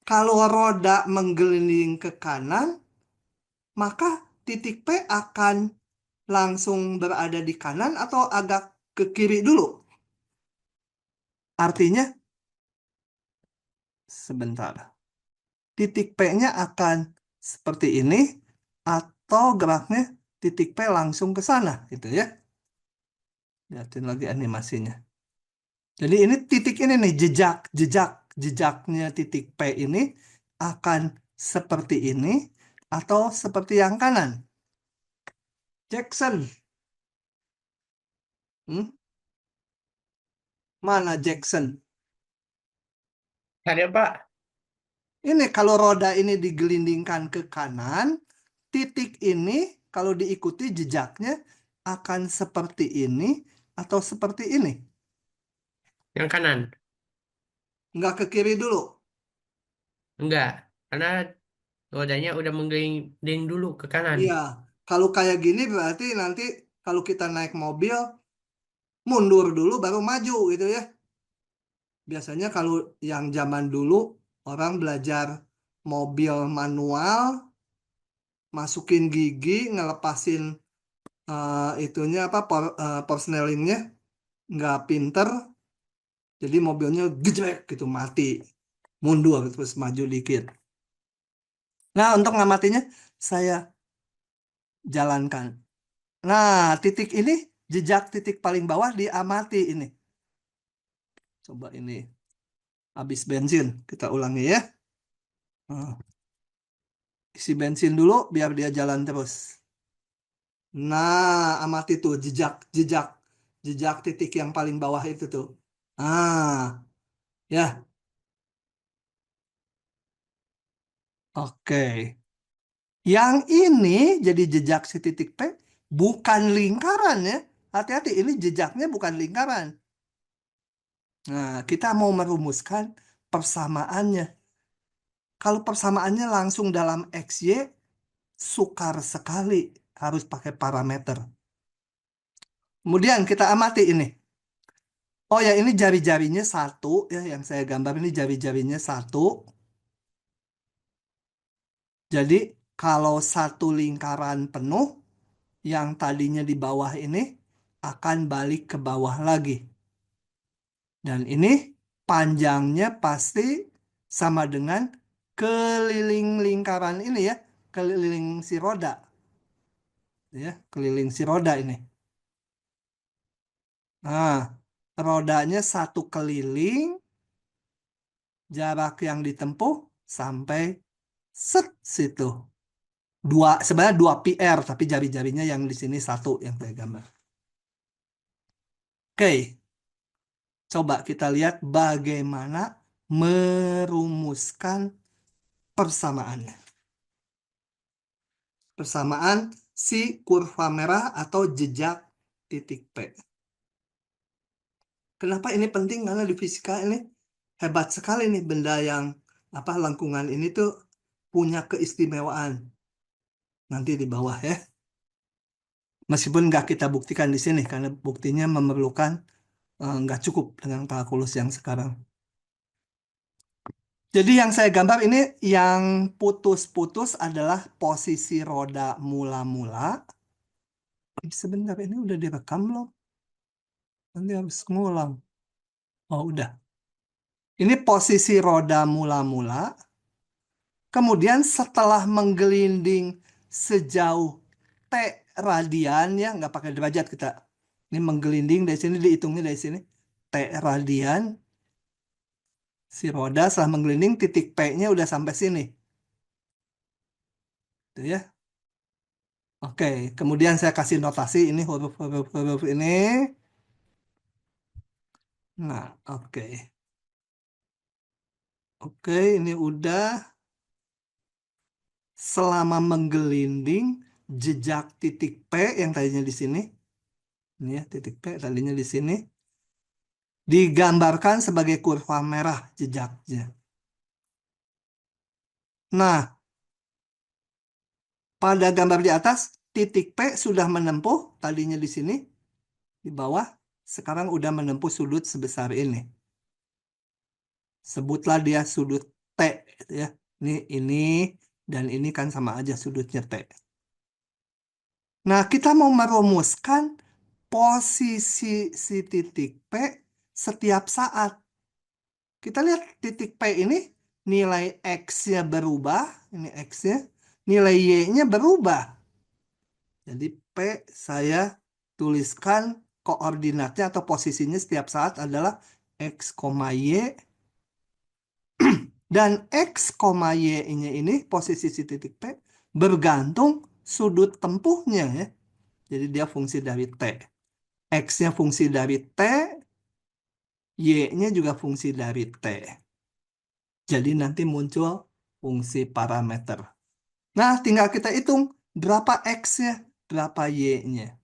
Kalau roda menggelinding ke kanan, maka titik P akan langsung berada di kanan atau agak ke kiri dulu. Artinya, sebentar. Titik P-nya akan seperti ini atau geraknya titik P langsung ke sana gitu ya. Lihatin lagi animasinya. Jadi ini titik ini nih jejaknya titik P ini akan seperti ini atau seperti yang kanan. Jackson, hmm? Mana Jackson? Ada Pak. Ini kalau roda ini digelindingkan ke kanan, titik ini kalau diikuti jejaknya akan seperti ini atau seperti ini. Yang kanan. Nggak ke kiri dulu. Enggak. Karena rodanya udah menggelinding dulu ke kanan. Iya, kalau kayak gini berarti nanti kalau kita naik mobil, mundur dulu baru maju gitu ya. Biasanya kalau yang zaman dulu orang belajar mobil manual, masukin gigi, ngelepasin itunya apa persnelingnya nggak pinter, jadi mobilnya gejrek gitu mati, mundur terus maju dikit. Nah, untuk ngamatinya saya jalankan. Nah, titik ini jejak titik paling bawah diamati ini. Coba ini habis bensin, kita ulangi ya. Nah, isi bensin dulu biar dia jalan terus. Nah, amati tuh jejak titik yang paling bawah itu tuh. Ah, ya, oke. Yang ini jadi jejak si titik P bukan lingkaran ya. Hati-hati, ini jejaknya bukan lingkaran. Nah, kita mau merumuskan persamaannya. Kalau persamaannya langsung dalam XY, sukar sekali. Harus pakai parameter. Kemudian kita amati ini. Oh ya, ini jari-jarinya satu. Ya, yang saya gambar ini jari-jarinya satu. Jadi, kalau satu lingkaran penuh, yang tadinya di bawah ini akan balik ke bawah lagi. Dan ini panjangnya pasti sama dengan keliling lingkaran ini ya, keliling si roda. Ya, keliling si roda ini. Nah, rodanya satu keliling, jarak yang ditempuh sampai set situ. Sebenarnya 2 PR, tapi jari-jarinya yang di sini satu yang saya gambar. Oke, coba kita lihat bagaimana merumuskan persamaannya. Persamaan si kurva merah atau jejak titik P. Kenapa ini penting? Karena di fisika ini hebat sekali nih benda yang lengkungan ini tuh punya keistimewaan. Nanti di bawah ya. Meskipun nggak kita buktikan di sini karena buktinya memerlukan nggak cukup dengan kalkulus yang sekarang. Jadi yang saya gambar ini yang putus-putus adalah posisi roda mula-mula. Sebentar, ini udah direkam belum? Nanti harus ngulang. Oh, udah. Ini posisi roda mula-mula. Kemudian setelah menggelinding sejauh T radian ya, nggak pakai derajat kita. Ini menggelinding dari sini, dihitungnya dari sini. T radian. Si roda setelah menggelinding titik P-nya udah sampai sini. Itu ya. Oke, kemudian saya kasih notasi ini huruf-huruf ini. Nah, oke. Oke, ini udah selama menggelinding jejak titik P yang tadinya di sini. Ini ya, titik P tadinya di sini. Digambarkan sebagai kurva merah jejaknya. Nah, pada gambar di atas, titik P sudah menempuh tadinya di sini, di bawah, sekarang udah menempuh sudut sebesar ini. Sebutlah dia sudut T, gitu ya. Ini dan ini kan sama aja sudutnya T. Nah, kita mau merumuskan posisi si titik P setiap saat. Kita lihat titik P ini nilai X-nya berubah, ini X-nya, nilai Y-nya berubah. Jadi P saya tuliskan koordinatnya atau posisinya setiap saat adalah X, Y, dan X, Y-nya ini posisi si titik P bergantung sudut tempuhnya ya. Jadi dia fungsi dari T. X-nya fungsi dari T, Y-nya juga fungsi dari T. Jadi nanti muncul fungsi parameter. Nah, tinggal kita hitung berapa X-nya, berapa Y-nya.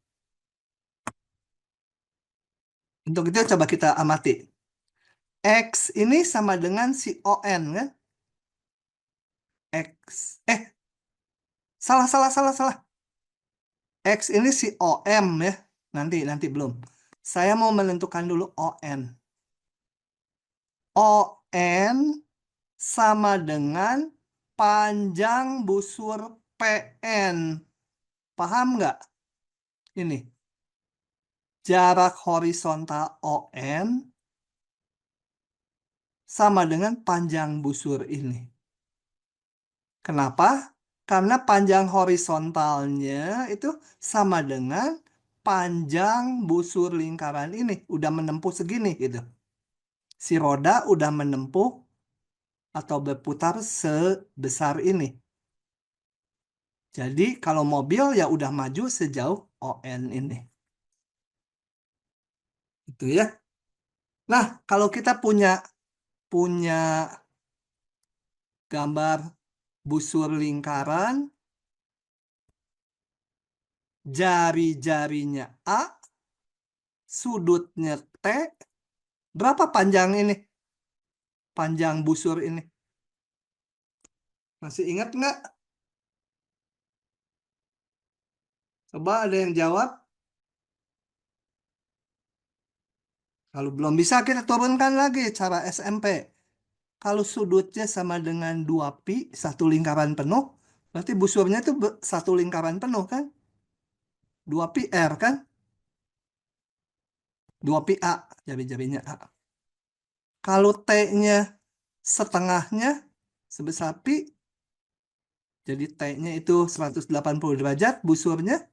Untuk itu coba kita amati. X ini sama dengan si ON kan? X, salah. X ini si OM ya. Nanti belum. Saya mau menentukan dulu ON. ON sama dengan panjang busur PN. Paham nggak? Ini. Jarak horizontal ON sama dengan panjang busur ini. Kenapa? Karena panjang horizontalnya itu sama dengan panjang busur lingkaran ini. Udah menempuh segini gitu. Si roda udah menempuh atau berputar sebesar ini. Jadi kalau mobil ya udah maju sejauh ON ini. Itu ya. Nah, kalau kita punya gambar busur lingkaran, jari-jarinya A, sudutnya T, berapa panjang ini? Panjang busur ini. Masih ingat nggak? Coba ada yang jawab. Kalau belum bisa kita turunkan lagi cara SMP. Kalau sudutnya sama dengan 2pi, satu lingkaran penuh, berarti busurnya itu satu lingkaran penuh kan? 2pi R kan? 2pi A, jari-jarinya A. Kalau T-nya setengahnya sebesar pi, jadi T-nya itu 180 derajat, busurnya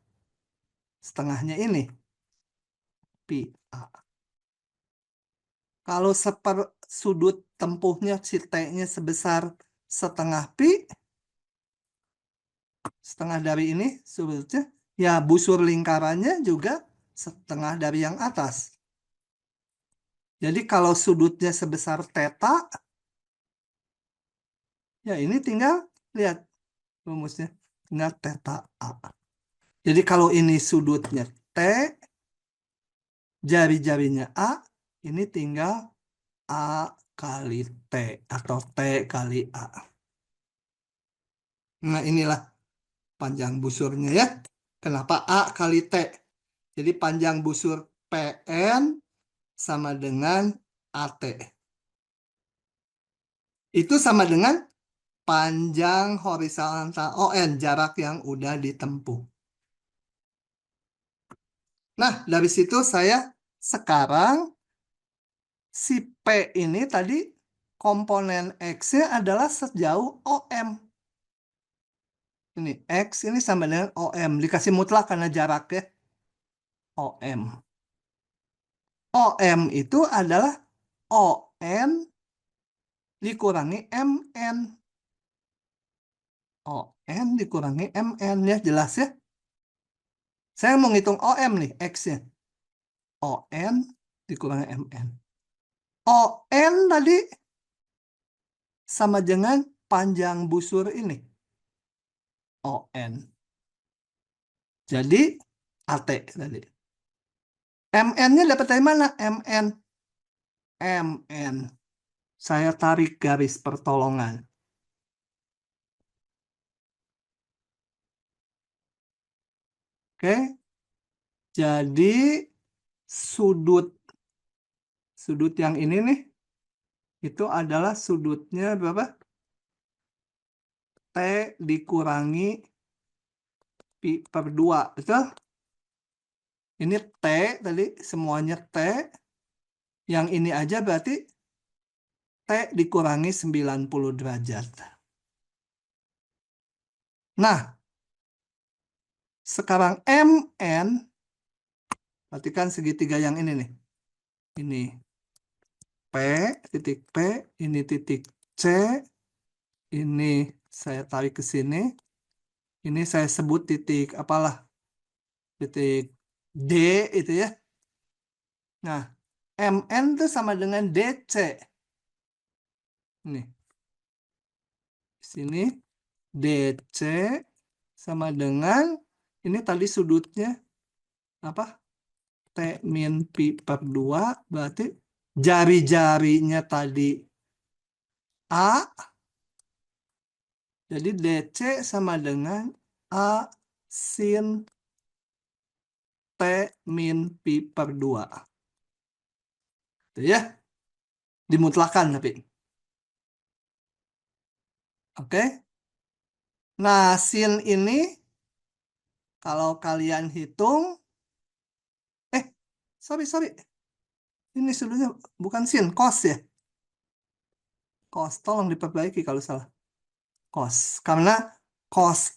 setengahnya ini, pi A. Kalau sudut tempuhnya si T-nya sebesar setengah pi, setengah dari ini sudutnya, ya busur lingkarannya juga setengah dari yang atas. Jadi kalau sudutnya sebesar theta, ya ini tinggal lihat rumusnya, tinggal theta A. Jadi kalau ini sudutnya T, jari-jarinya A, ini tinggal A kali T atau T kali A. Nah inilah panjang busurnya ya. Kenapa A kali T? Jadi panjang busur PN sama dengan AT. Itu sama dengan panjang horizontal ON, jarak yang udah ditempuh. Nah, dari situ saya sekarang si P ini tadi komponen X-nya adalah sejauh OM. Ini X ini sama dengan OM. Dikasih mutlak karena jaraknya OM. OM itu adalah ON dikurangi MN. ON dikurangi MN ya, jelas ya. Saya mau ngitung OM nih, X-nya. ON dikurangi MN. ON tadi sama dengan panjang busur ini. ON. Jadi AT tadi. MN-nya dapat dari mana? MN. MN. Saya tarik garis pertolongan. Oke. Jadi sudut yang ini nih itu adalah sudutnya berapa? T dikurangi pi per 2, betul? Ini T tadi semuanya T. Yang ini aja berarti T dikurangi 90 derajat. Nah, sekarang MN, perhatikan segitiga yang ini nih. Ini P, titik P, ini titik C, ini saya tarik ke sini. Ini saya sebut titik apalah, titik D itu ya. Nah, MN itu sama dengan DC. Nih. Sini DC sama dengan ini tadi sudutnya apa? T min pi per 2 berarti jari-jarinya tadi A. Jadi DC sama dengan A sin T min pi per 2. Itu ya. Dimutlakan tapi. Oke. Nah, sin ini kalau kalian hitung sorry. Ini sudutnya bukan sin, cos ya. Cos, tolong diperbaiki kalau salah. Cos, karena cos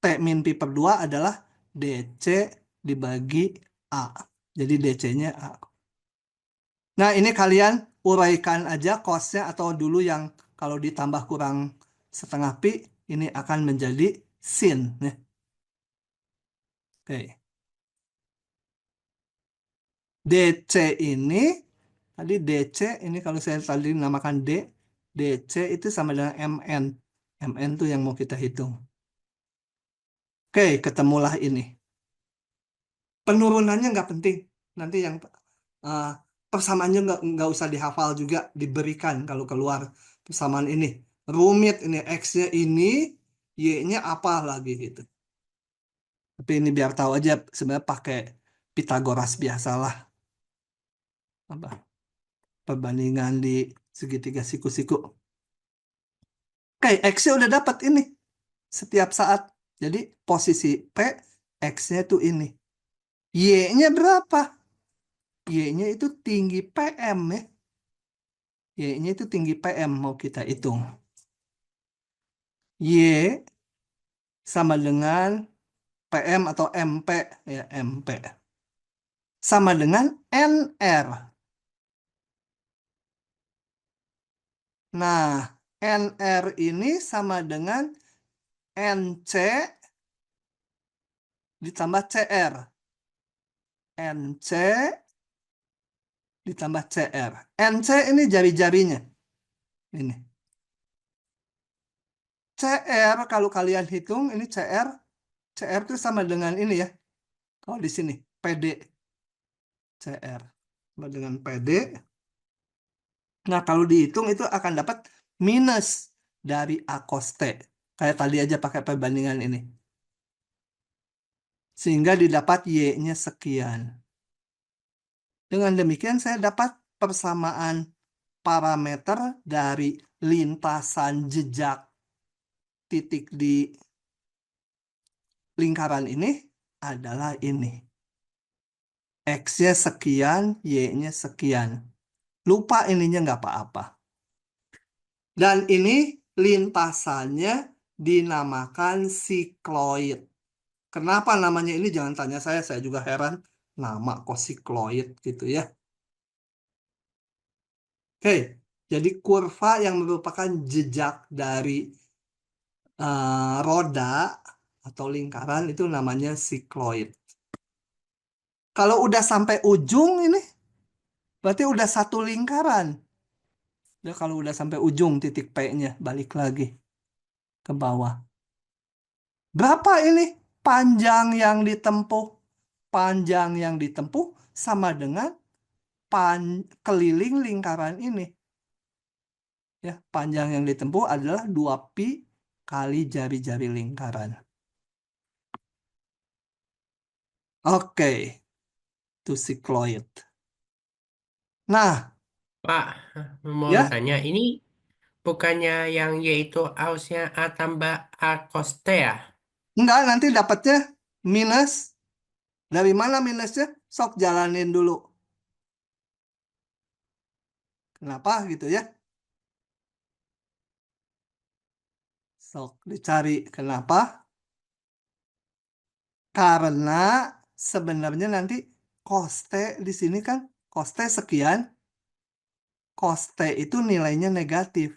T min pi per 2 adalah DC dibagi A. Jadi DC-nya A. Nah, ini kalian uraikan aja cosnya atau dulu yang kalau ditambah kurang setengah pi, ini akan menjadi sin. Ya. Oke. DC ini, tadi DC, ini kalau saya tadi namakan D, DC itu sama dengan MN. MN itu yang mau kita hitung. Oke, ketemulah ini. Penurunannya nggak penting. Nanti yang persamaannya nggak usah dihafal juga, diberikan kalau keluar persamaan ini. Rumit ini, X-nya ini, Y-nya apa lagi gitu. Tapi ini biar tahu aja, sebenarnya pakai Pitagoras biasalah. Apa? Perbandingan di segitiga siku-siku. Oke, X-nya udah dapat ini. Setiap saat. Jadi posisi P, X-nya itu ini. Y-nya berapa? Y-nya itu tinggi PM ya. Y-nya itu tinggi PM mau kita hitung. Y sama dengan PM atau MP ya, MP. Sama dengan NR. Nah, NR ini sama dengan NC ditambah CR. NC ditambah CR. NC ini jari-jarinya. Ini. CR kalau kalian hitung ini CR. CR itu sama dengan ini ya. Kalau di sini PD. CR. Sama dengan PD. Nah, kalau dihitung itu akan dapat minus dari A cos T. Kayak tadi aja pakai perbandingan ini. Sehingga didapat Y-nya sekian. Dengan demikian saya dapat persamaan parameter dari lintasan jejak titik di lingkaran ini adalah ini. X-nya sekian, Y-nya sekian. Lupa ininya nggak apa-apa. Dan ini lintasannya dinamakan sikloid. Kenapa namanya ini? Jangan tanya saya juga heran. Nama kok sikloid gitu ya. Oke, jadi kurva yang merupakan jejak dari roda atau lingkaran itu namanya sikloid. Kalau udah sampai ujung ini, berarti udah satu lingkaran. Ya, kalau udah sampai ujung titik P-nya, balik lagi ke bawah. Berapa ini panjang yang ditempuh? Panjang yang ditempuh sama dengan keliling lingkaran ini. Ya, panjang yang ditempuh adalah 2pi kali jari-jari lingkaran. Oke, itu sikloid. Nah, Pak, mau ya, tanya, ini bukannya yang Y itu harusnya A tambah A cos T ya? enggak, nanti dapatnya minus. Dari mana minusnya? Sok jalanin dulu. Kenapa gitu ya? Sok dicari kenapa? Karena sebenarnya nanti koste di sini kan koste sekian, koste itu nilainya negatif.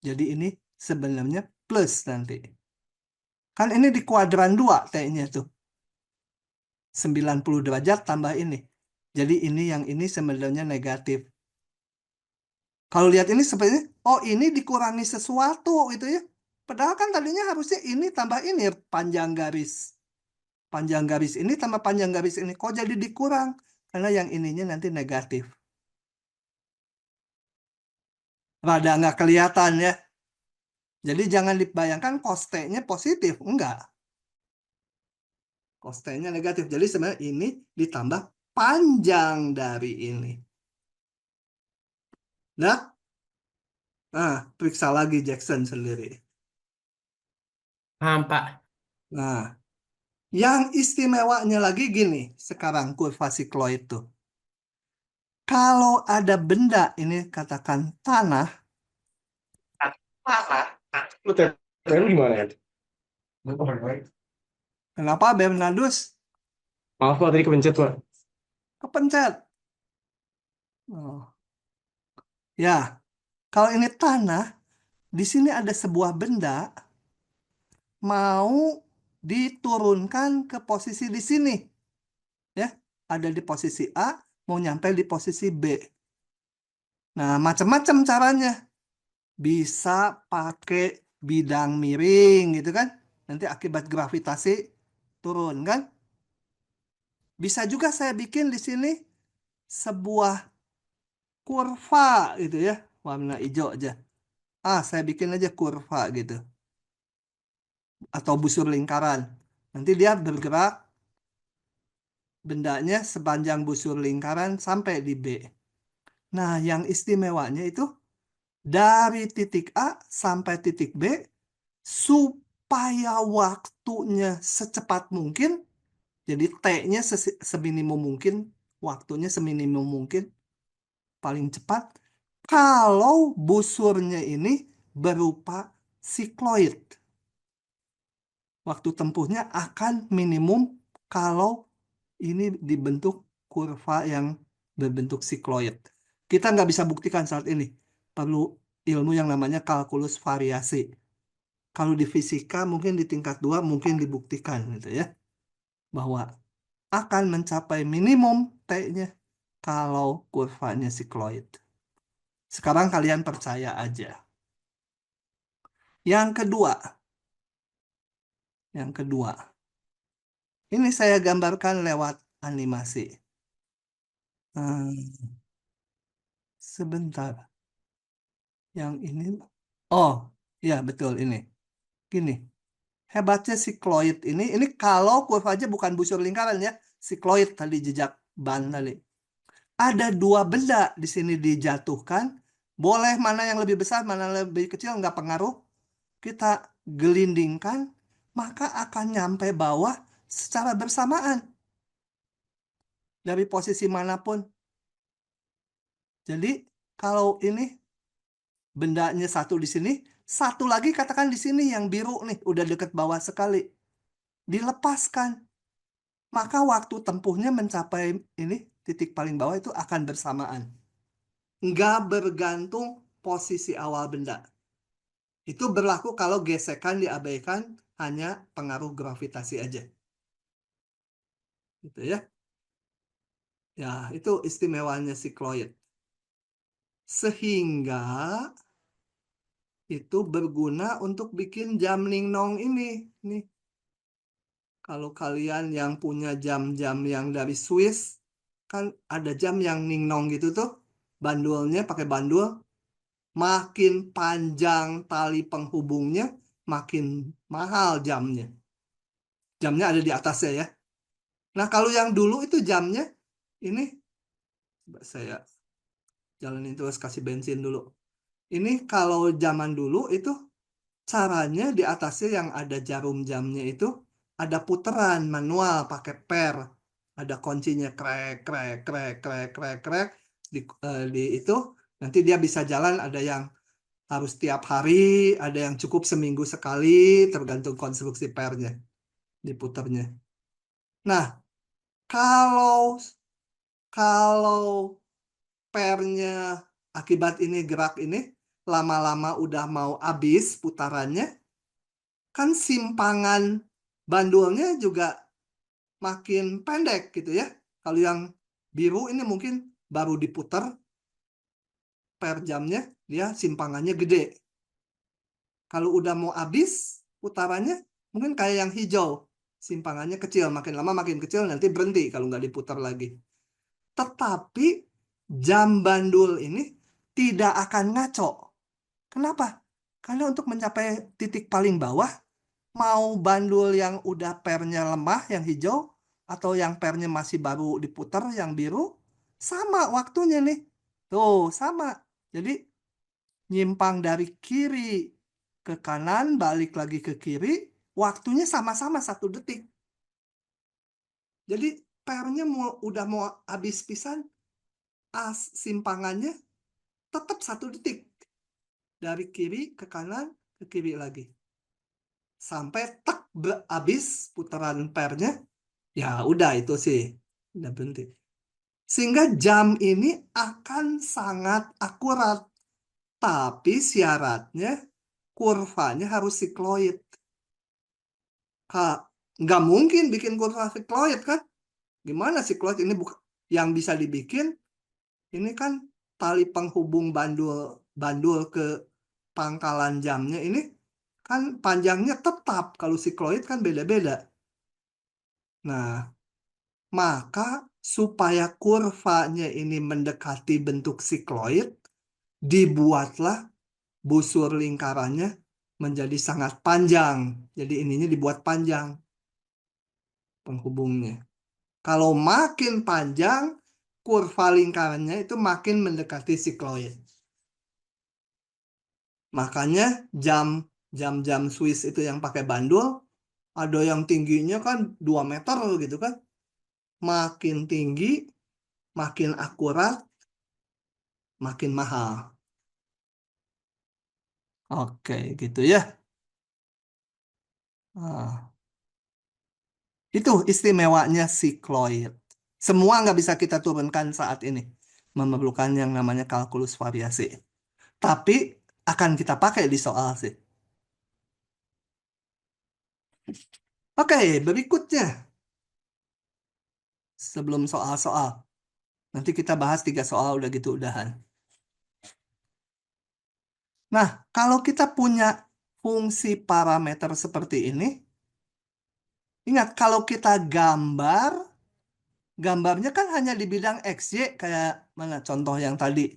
Jadi ini sebenarnya plus nanti. Kan ini di kuadran 2 T-nya tuh. 90 derajat tambah ini. Jadi ini yang ini sebenarnya negatif. Kalau lihat ini seperti, oh ini dikurangi sesuatu gitu ya. Padahal kan tadinya harusnya ini tambah ini panjang garis. Panjang garis ini tambah panjang garis ini. Kok jadi dikurang? Karena yang ininya nanti negatif. Rada nggak kelihatan ya. Jadi jangan dibayangkan koste-nya positif. Enggak. Koste-nya negatif. Jadi sebenarnya ini ditambah panjang dari ini. Nah, periksa lagi Jackson sendiri. Paham, Pak. Nah, yang istimewanya lagi gini, sekarang kurva sikloid tuh. Kalau ada benda, ini katakan tanah. Lu TPM gimana ya? Kenapa Bernardus? Maaf Pak, tadi kepencet Pak. Kepencet. Oh. Ya, kalau ini tanah, di sini ada sebuah benda mau diturunkan ke posisi di sini. Ya, ada di posisi A, mau nyampe di posisi B. Nah, macam-macam caranya. Bisa pakai bidang miring gitu kan. Nanti akibat gravitasi turun kan. Bisa juga saya bikin di sini sebuah kurva gitu ya. Warna hijau aja. Saya bikin aja kurva gitu. Atau busur lingkaran. Nanti dia bergerak bendanya sepanjang busur lingkaran sampai di B. Nah, yang istimewanya itu dari titik A sampai titik B supaya waktunya secepat mungkin, jadi T-nya seminimum mungkin waktunya seminimum mungkin, paling cepat kalau busurnya ini berupa sikloid. Waktu tempuhnya akan minimum kalau ini dibentuk kurva yang berbentuk sikloid. Kita nggak bisa buktikan saat ini. Perlu ilmu yang namanya kalkulus variasi. Kalau di fisika mungkin di tingkat 2 mungkin dibuktikan gitu ya. Bahwa akan mencapai minimum T-nya kalau kurvanya sikloid. Sekarang kalian percaya aja. Yang kedua, ini saya gambarkan lewat animasi. Sebentar. Yang ini, oh ya betul ini. Gini, hebatnya sikloid ini kalau kurvanya bukan busur lingkaran ya, sikloid tadi jejak ban tadi. Ada dua benda di sini dijatuhkan. Boleh mana yang lebih besar, mana yang lebih kecil, nggak pengaruh. Kita gelindingkan, maka akan nyampe bawah secara bersamaan. Dari posisi manapun. Jadi, kalau ini bendanya satu di sini, satu lagi katakan di sini yang biru nih, udah deket bawah sekali. Dilepaskan. Maka waktu tempuhnya mencapai ini, titik paling bawah itu akan bersamaan. Nggak bergantung posisi awal benda. Itu berlaku kalau gesekan diabaikan, hanya pengaruh gravitasi aja. Gitu ya. Ya, itu istimewanya sikloid. Sehingga itu berguna untuk bikin jam lingnong ini. Nih. Kalau kalian yang punya jam-jam yang dari Swiss, kan ada jam yang lingnong gitu tuh. Bandulnya pakai bandul. Makin panjang tali penghubungnya, makin mahal jamnya. Jamnya ada di atasnya ya. Nah, kalau yang dulu itu jamnya, ini saya jalanin terus kasih bensin dulu. Ini kalau zaman dulu itu caranya di atasnya yang ada jarum jamnya itu ada puteran manual pakai per. Ada kuncinya krek krek krek krek krek krek di itu nanti dia bisa jalan, ada yang harus tiap hari, ada yang cukup seminggu sekali tergantung konstruksi pernya diputarnya. Nah, kalau pernya akibat ini gerak ini lama-lama udah mau habis putarannya, kan simpangan bandulnya juga makin pendek gitu ya. Kalau yang biru ini mungkin baru diputar per jamnya, dia simpangannya gede. Kalau udah mau habis putarannya, mungkin kayak yang hijau, simpangannya kecil, makin lama makin kecil, nanti berhenti kalau nggak diputar lagi. Tetapi jam bandul ini tidak akan ngaco. Kenapa? Karena untuk mencapai titik paling bawah, mau bandul yang udah pernya lemah, yang hijau, atau yang pernya masih baru diputar, yang biru, sama waktunya nih. Tuh, sama. Jadi, nyimpang dari kiri ke kanan, balik lagi ke kiri, waktunya sama-sama 1 detik. Jadi, pernya udah mau habis pisan, simpangannya tetap 1 detik. Dari kiri ke kanan, ke kiri lagi. Sampai tak habis putaran pernya, ya udah itu sih. Udah berhenti. Sehingga jam ini akan sangat akurat. Tapi syaratnya kurvanya harus sikloid. Nggak mungkin bikin kurva sikloid kan? Gimana sikloid ini yang bisa dibikin? Ini kan tali penghubung bandul ke pangkalan jamnya ini kan panjangnya tetap. Kalau sikloid kan beda-beda. Nah, maka supaya kurvanya ini mendekati bentuk sikloid, dibuatlah busur lingkarannya menjadi sangat panjang. Jadi ininya dibuat panjang penghubungnya. Kalau makin panjang, kurva lingkarannya itu makin mendekati sikloid. Makanya jam Swiss itu yang pakai bandul, ada yang tingginya kan 2 meter gitu kan. Makin tinggi, makin akurat, makin mahal. Oke, gitu ya. Ah, itu istimewanya sikloid. Semua nggak bisa kita turunkan saat ini. Memerlukan yang namanya kalkulus variasi. Tapi akan kita pakai di soal sih. Oke, berikutnya. Sebelum soal-soal. Nanti kita bahas 3 soal udah gitu udahan. Nah, kalau kita punya fungsi parameter seperti ini, ingat kalau kita gambarnya kan hanya di bidang X, Y, kayak mana contoh yang tadi.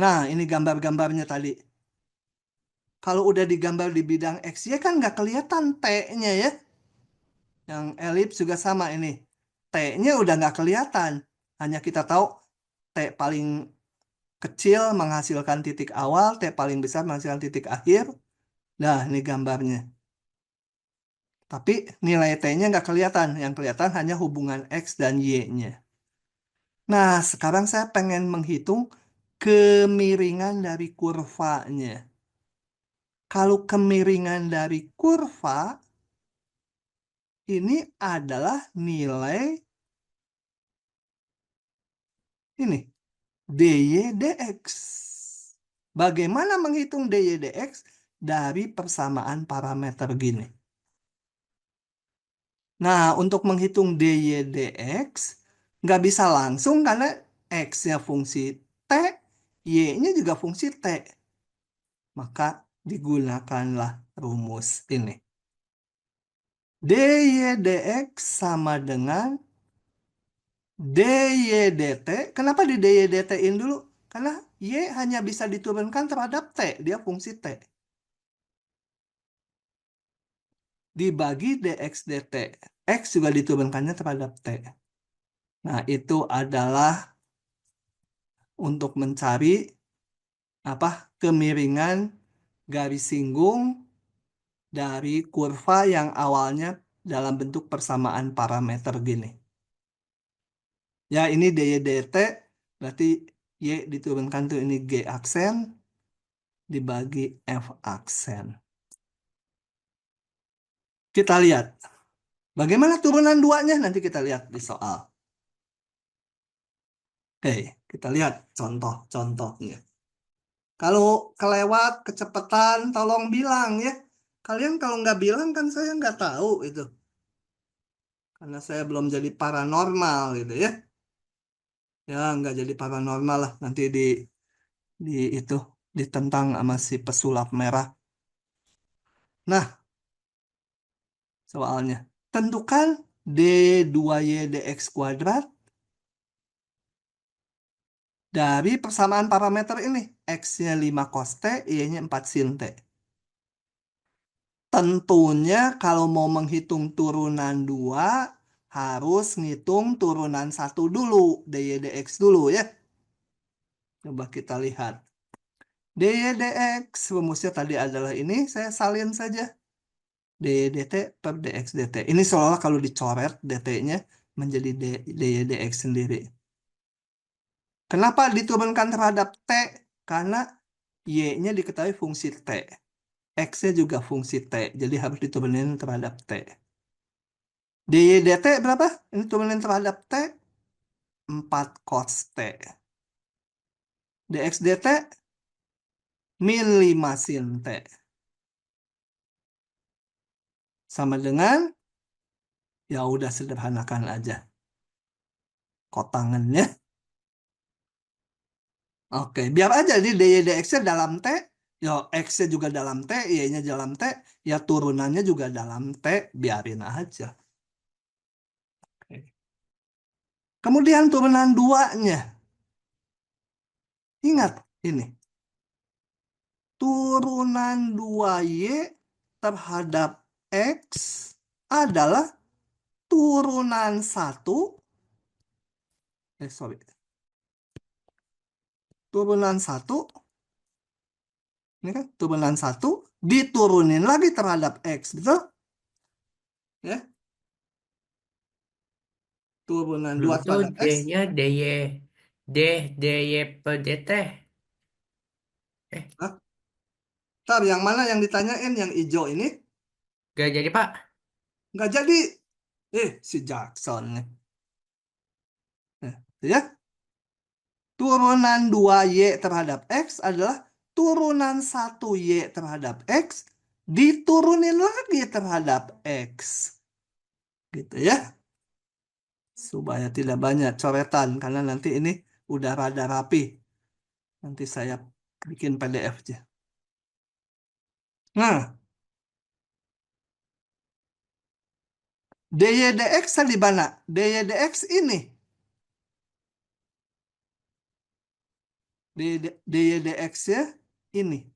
Nah, ini gambar-gambarnya tadi. Kalau udah digambar di bidang X, Y kan nggak kelihatan T-nya ya. Yang elips juga sama ini. T-nya udah nggak kelihatan. Hanya kita tahu T paling kecil menghasilkan titik awal, T paling besar menghasilkan titik akhir. Nah, ini gambarnya. Tapi nilai T-nya nggak kelihatan. Yang kelihatan hanya hubungan X dan Y-nya. Nah, sekarang saya pengen menghitung kemiringan dari kurvanya. Kalau kemiringan dari kurva, ini adalah nilai ini, dy dx. Bagaimana menghitung dy dx? Dari persamaan parameter gini. Nah, untuk menghitung dy dx, nggak bisa langsung karena x-nya fungsi t, y-nya juga fungsi t. Maka digunakanlah rumus ini. dy dx sama dengan dy dt. Kenapa di dy dt-in dulu? Karena y hanya bisa diturunkan terhadap t, dia fungsi t. Dibagi dx dt. X juga diturunkannya terhadap t. Nah, itu adalah untuk mencari kemiringan garis singgung dari kurva yang awalnya dalam bentuk persamaan parameter gini. Ya, ini dy dt, berarti y diturunkan tuh ini g aksen dibagi f aksen. Kita lihat. Bagaimana turunan duanya? Nanti kita lihat di soal. Oke, kita lihat contoh-contohnya. Kalau kelewat, kecepatan, tolong bilang ya. Kalian kalau nggak bilang kan saya nggak tahu itu. Karena saya belum jadi paranormal gitu ya. Ya, nggak jadi paranormal lah. Nanti itu ditentang sama si pesulap merah. Nah, soalnya. Tentukan d2y dx kuadrat dari persamaan parameter ini. X-nya 5 cos T, Y-nya 4 sin T. Tentunya kalau mau menghitung turunan 2, harus ngitung turunan 1 dulu. dy dx dulu ya. Coba kita lihat. dy dx, rumusnya tadi adalah ini. Saya salin saja. dy dt per dx dt. Ini seolah kalau dicoret dt-nya menjadi dy dx sendiri. Kenapa diturunkan terhadap T? Karena Y-nya diketahui fungsi T. X-nya juga fungsi T. Jadi harus diturunin terhadap T. dy dt berapa? Ini turunin terhadap T. 4 cos T. Dx dt min 5 sin T. Sama dengan, ya udah sederhanakan aja. Kotangannya. Oke, biar aja di dy dx-nya dalam T. Ya, X-nya juga dalam T, Y-nya dalam T. Ya turunannya juga dalam T. Biarin aja. Oke. Kemudian turunan 2-nya. Ingat ini. Turunan 2Y terhadap X adalah turunan 1. Turunan 1. Ini kan turunan 1 diturunin lagi terhadap X. Betul? Ya. Turunan Dulu 2 tuh terhadap X. D-nya DY. DY per DT. Eh, Hah? Ntar yang mana yang ditanyain? Yang hijau ini? gak jadi, Pak. Nggak jadi. Si Jackson nih. Nah, ya. Turunan 2Y terhadap X adalah turunan 1Y terhadap X diturunin lagi terhadap X. Gitu ya. Supaya tidak banyak coretan karena nanti ini udah rada rapi. Nanti saya bikin PDF-nya. Nah, DY dx di mana? DY dx ini. DY dx ya ini.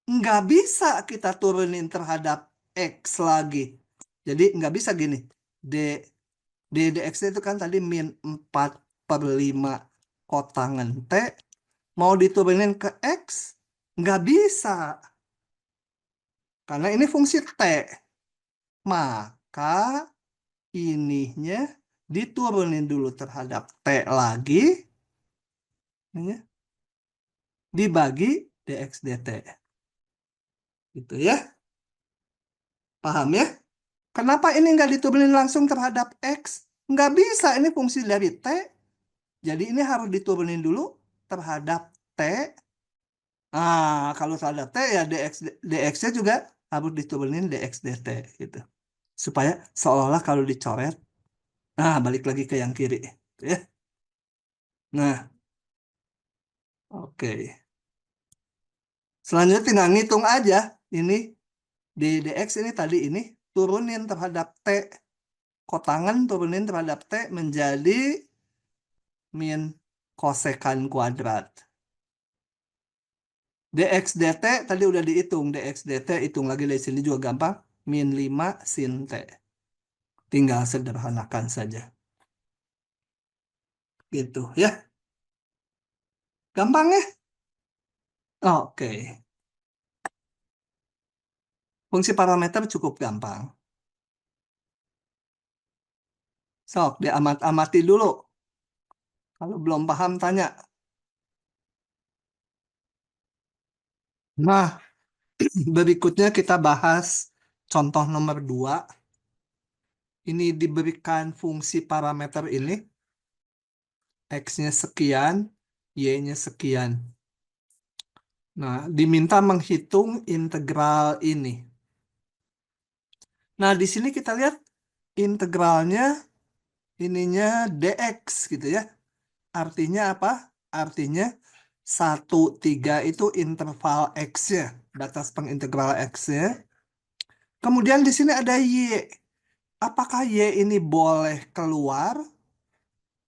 Nggak bisa kita turunin terhadap X lagi. Jadi nggak bisa gini. DY dx itu kan tadi min 4/5 kotangan T. Mau diturunin ke X? Nggak bisa. Karena ini fungsi T. Maka ininya diturunin dulu terhadap T lagi. Ya, dibagi dx dt. Gitu ya. Paham ya? Kenapa ini nggak diturunin langsung terhadap X? Nggak bisa, ini fungsi dari T. Jadi ini harus diturunin dulu terhadap T. Kalau terhadap T ya dx-nya juga harus diturunin dx dt. Gitu. Supaya seolah-olah kalau dicoret, balik lagi ke yang kiri. Gitu ya. Nah, oke. Selanjutnya tinggal ngitung aja. Ini dx ini tadi ini turunin terhadap T. Kotangan turunin terhadap T menjadi min kosekan kuadrat. dx dt tadi udah dihitung. dx dt hitung lagi dari sini juga gampang. Min 5 sin T. Tinggal sederhanakan saja. Gitu ya. Gampang ya? Oke. Fungsi parameter cukup gampang. Sok, diamat-amati dulu. Kalau belum paham, tanya. Nah, berikutnya kita bahas contoh nomor 2. Ini diberikan fungsi parameter ini. X-nya sekian, Y-nya sekian. Nah, diminta menghitung integral ini. Nah, di sini kita lihat integralnya ininya dx gitu ya. Artinya apa? Artinya 1, 3 itu interval X-nya. Batas pengintegral X-nya. Kemudian di sini ada Y. Apakah Y ini boleh keluar?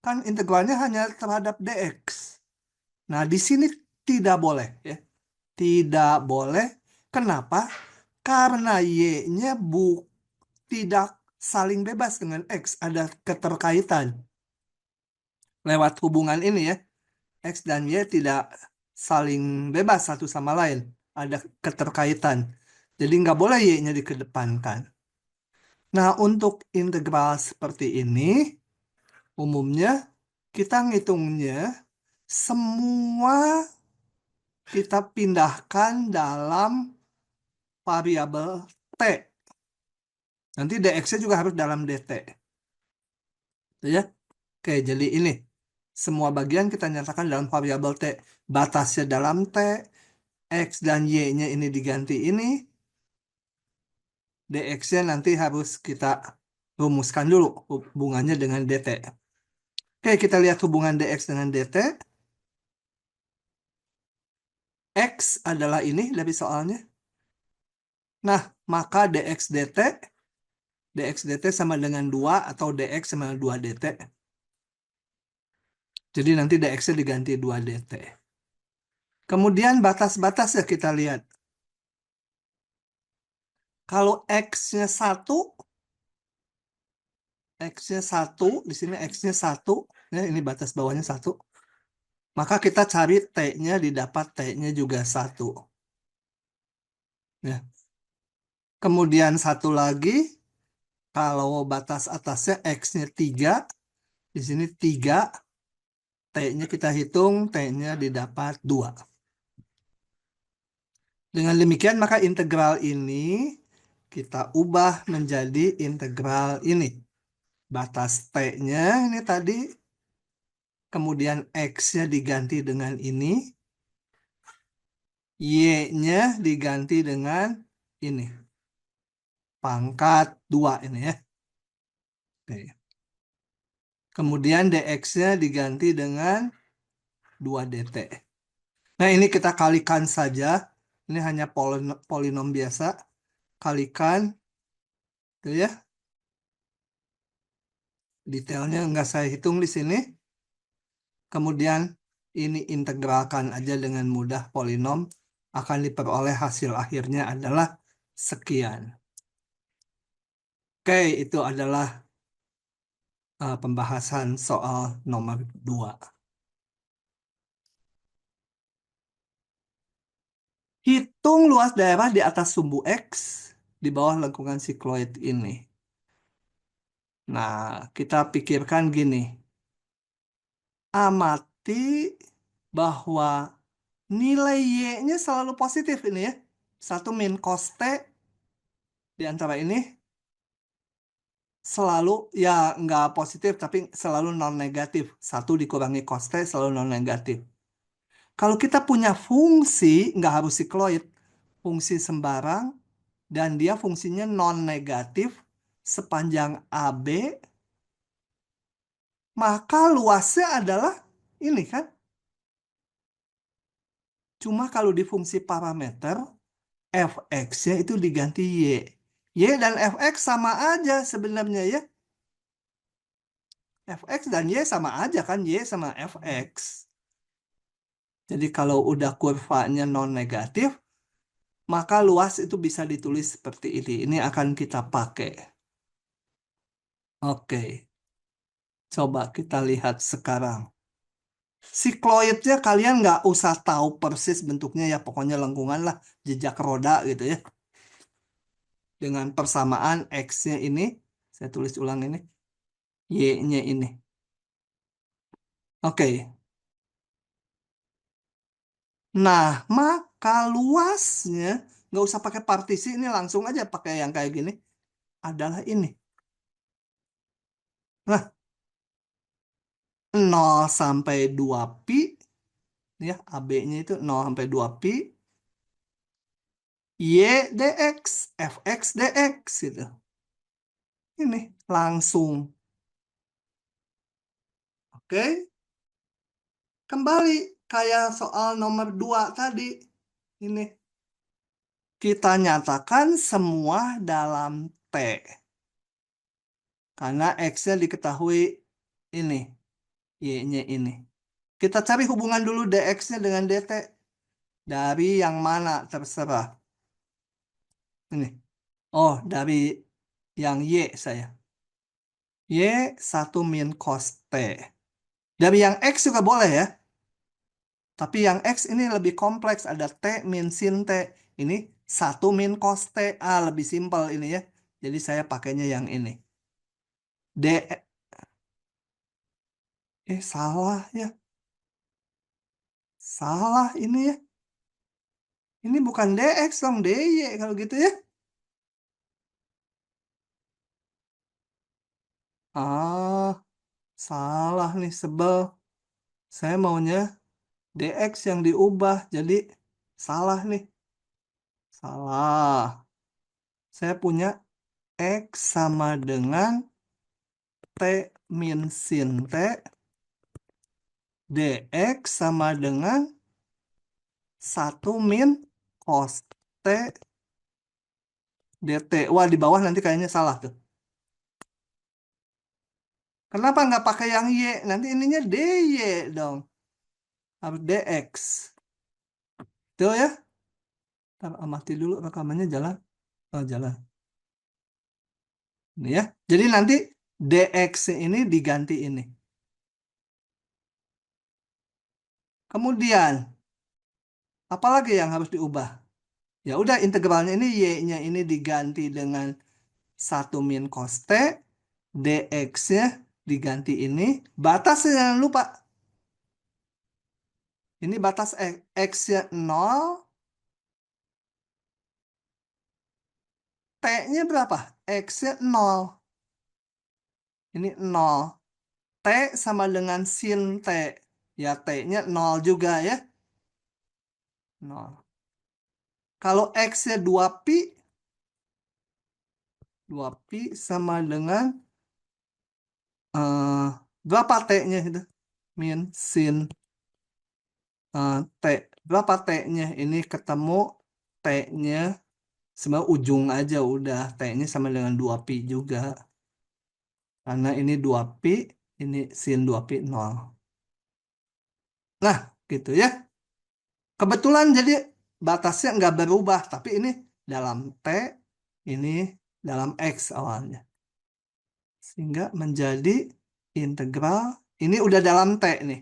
Kan integralnya hanya terhadap dx. Nah, di sini tidak boleh ya. Tidak boleh. Kenapa? Karena Y-nya tidak saling bebas dengan X. Ada keterkaitan. Lewat hubungan ini ya. X dan Y tidak saling bebas satu sama lain. Ada keterkaitan. Jadi nggak boleh Y-nya dikedepankan. Nah, untuk integral seperti ini, umumnya kita ngitungnya semua kita pindahkan dalam variabel T. Nanti dx-nya juga harus dalam dt. Ya. Oke, jadi ini. Semua bagian kita nyatakan dalam variabel T. Batasnya dalam T. X dan Y-nya ini diganti ini. dx-nya nanti harus kita rumuskan dulu hubungannya dengan dt. Oke, kita lihat hubungan dx dengan dt. X adalah ini dari soalnya. Nah, maka dx dt sama dengan 2 atau dx sama dengan 2 dt. Jadi nanti dx-nya diganti 2 dt. Kemudian batas-batasnya kita lihat. Kalau x-nya 1, x-nya 1, di sini x-nya 1, ya ini batas bawahnya 1. Maka kita cari t-nya, didapat t-nya juga 1. Ya. Kemudian satu lagi, kalau batas atasnya x-nya 3, Di sini 3. T-nya kita hitung, T-nya didapat 2. Dengan demikian maka integral ini kita ubah menjadi integral ini. Batas T-nya ini tadi, kemudian X-nya diganti dengan ini, Y-nya diganti dengan ini. Pangkat 2 ini ya. Oke. Kemudian dx-nya diganti dengan 2 dt. Nah, ini kita kalikan saja. Ini hanya polinom biasa. Kalikan. Tuh ya. Detailnya nggak saya hitung di sini. Kemudian ini integralkan aja dengan mudah polinom. Akan diperoleh hasil akhirnya adalah sekian. Oke, itu adalah pembahasan soal nomor 2. Hitung luas daerah di atas sumbu X di bawah lengkungan sikloid ini. Nah, kita pikirkan gini. Amati bahwa nilai Y-nya selalu positif ini ya. 1 min cos T di antara ini selalu, ya nggak positif, tapi selalu non-negatif. 1 dikurangi cos T selalu non-negatif. Kalau kita punya fungsi, nggak harus sikloid, fungsi sembarang, dan dia fungsinya non-negatif sepanjang AB, maka luasnya adalah ini kan. Cuma kalau di fungsi parameter, fx-nya itu diganti y. Y dan fx sama aja sebenarnya ya. Fx dan y sama aja kan, y sama fx. Jadi kalau udah kurvanya non-negatif, maka luas itu bisa ditulis seperti ini. Ini akan kita pakai. Oke. Coba kita lihat sekarang. Sikloidnya kalian nggak usah tahu persis bentuknya ya. Pokoknya lengkungan lah. Jejak roda gitu ya. Dengan persamaan X-nya ini. Saya tulis ulang ini. Y-nya ini. Oke. Nah, maka luasnya nggak usah pakai partisi. Ini langsung aja pakai yang kayak gini. Adalah ini. Nah, 0 sampai 2 pi. Ya, AB-nya itu 0 sampai 2 pi. Y dx, fx dx gitu. Ini langsung. Oke. Kembali kayak soal nomor 2 tadi. Ini. Kita nyatakan semua dalam T. Karena X-nya diketahui ini. Y-nya ini. Kita cari hubungan dulu dx-nya dengan dt. Dari yang mana terserah. Ini. Oh, dari yang Y saya. Y 1 min cos T. Dari yang X juga boleh ya. Tapi yang X ini lebih kompleks. Ada T min sin T. Ini 1 min cos T. Lebih simpel ini ya. Jadi saya pakainya yang ini. D. Salah ya. Salah ini ya. Ini bukan DX dong. DY kalau gitu ya. Salah nih. Sebel. Saya maunya DX yang diubah. Jadi salah nih. Salah. Saya punya X sama dengan T min sin T. DX sama dengan 1 min cos T dt. Wah, di bawah nanti kayaknya salah tuh. Kenapa nggak pakai yang Y? Nanti ininya DY dong. Harus DX. Tuh ya. Ntar amati dulu rekamannya jalan. Oh, jalan. Ini ya. Jadi nanti DX ini diganti ini. Kemudian, apalagi yang harus diubah? Ya udah, integralnya ini Y-nya ini diganti dengan 1 min cos T. DX-nya diganti ini. Batasnya jangan lupa. Ini batas X-nya 0. T-nya berapa? X-nya 0. Ini 0. T sama dengan sin T. Ya, T-nya 0 juga ya. 0. Kalau X-nya 2pi, 2pi sama dengan berapa T-nya itu? Min sin T. Berapa T-nya? Ini ketemu T-nya sebenarnya ujung aja udah. T-nya sama dengan 2pi juga. Karena ini 2pi, ini sin 2pi 0. Nah, gitu ya. Kebetulan jadi batasnya nggak berubah, tapi ini dalam T, ini dalam X awalnya. Sehingga menjadi integral, ini udah dalam T nih.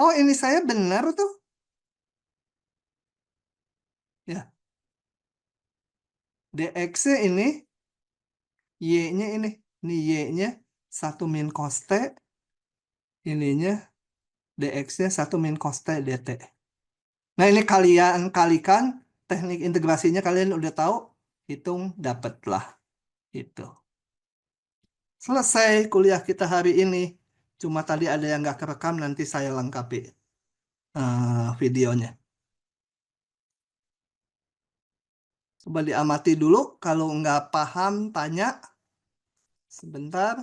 Oh, ini saya benar tuh. Ya, dx-nya ini, y-nya ini. Ini y-nya 1 min cos T, ininya dx-nya 1 min cos T dt. Nah, ini kalian kalikan, teknik integrasinya kalian udah tahu, hitung dapatlah. Itu. Selesai kuliah kita hari ini. Cuma tadi ada yang nggak kerekam, nanti saya lengkapi videonya. Coba diamati dulu, kalau nggak paham tanya sebentar.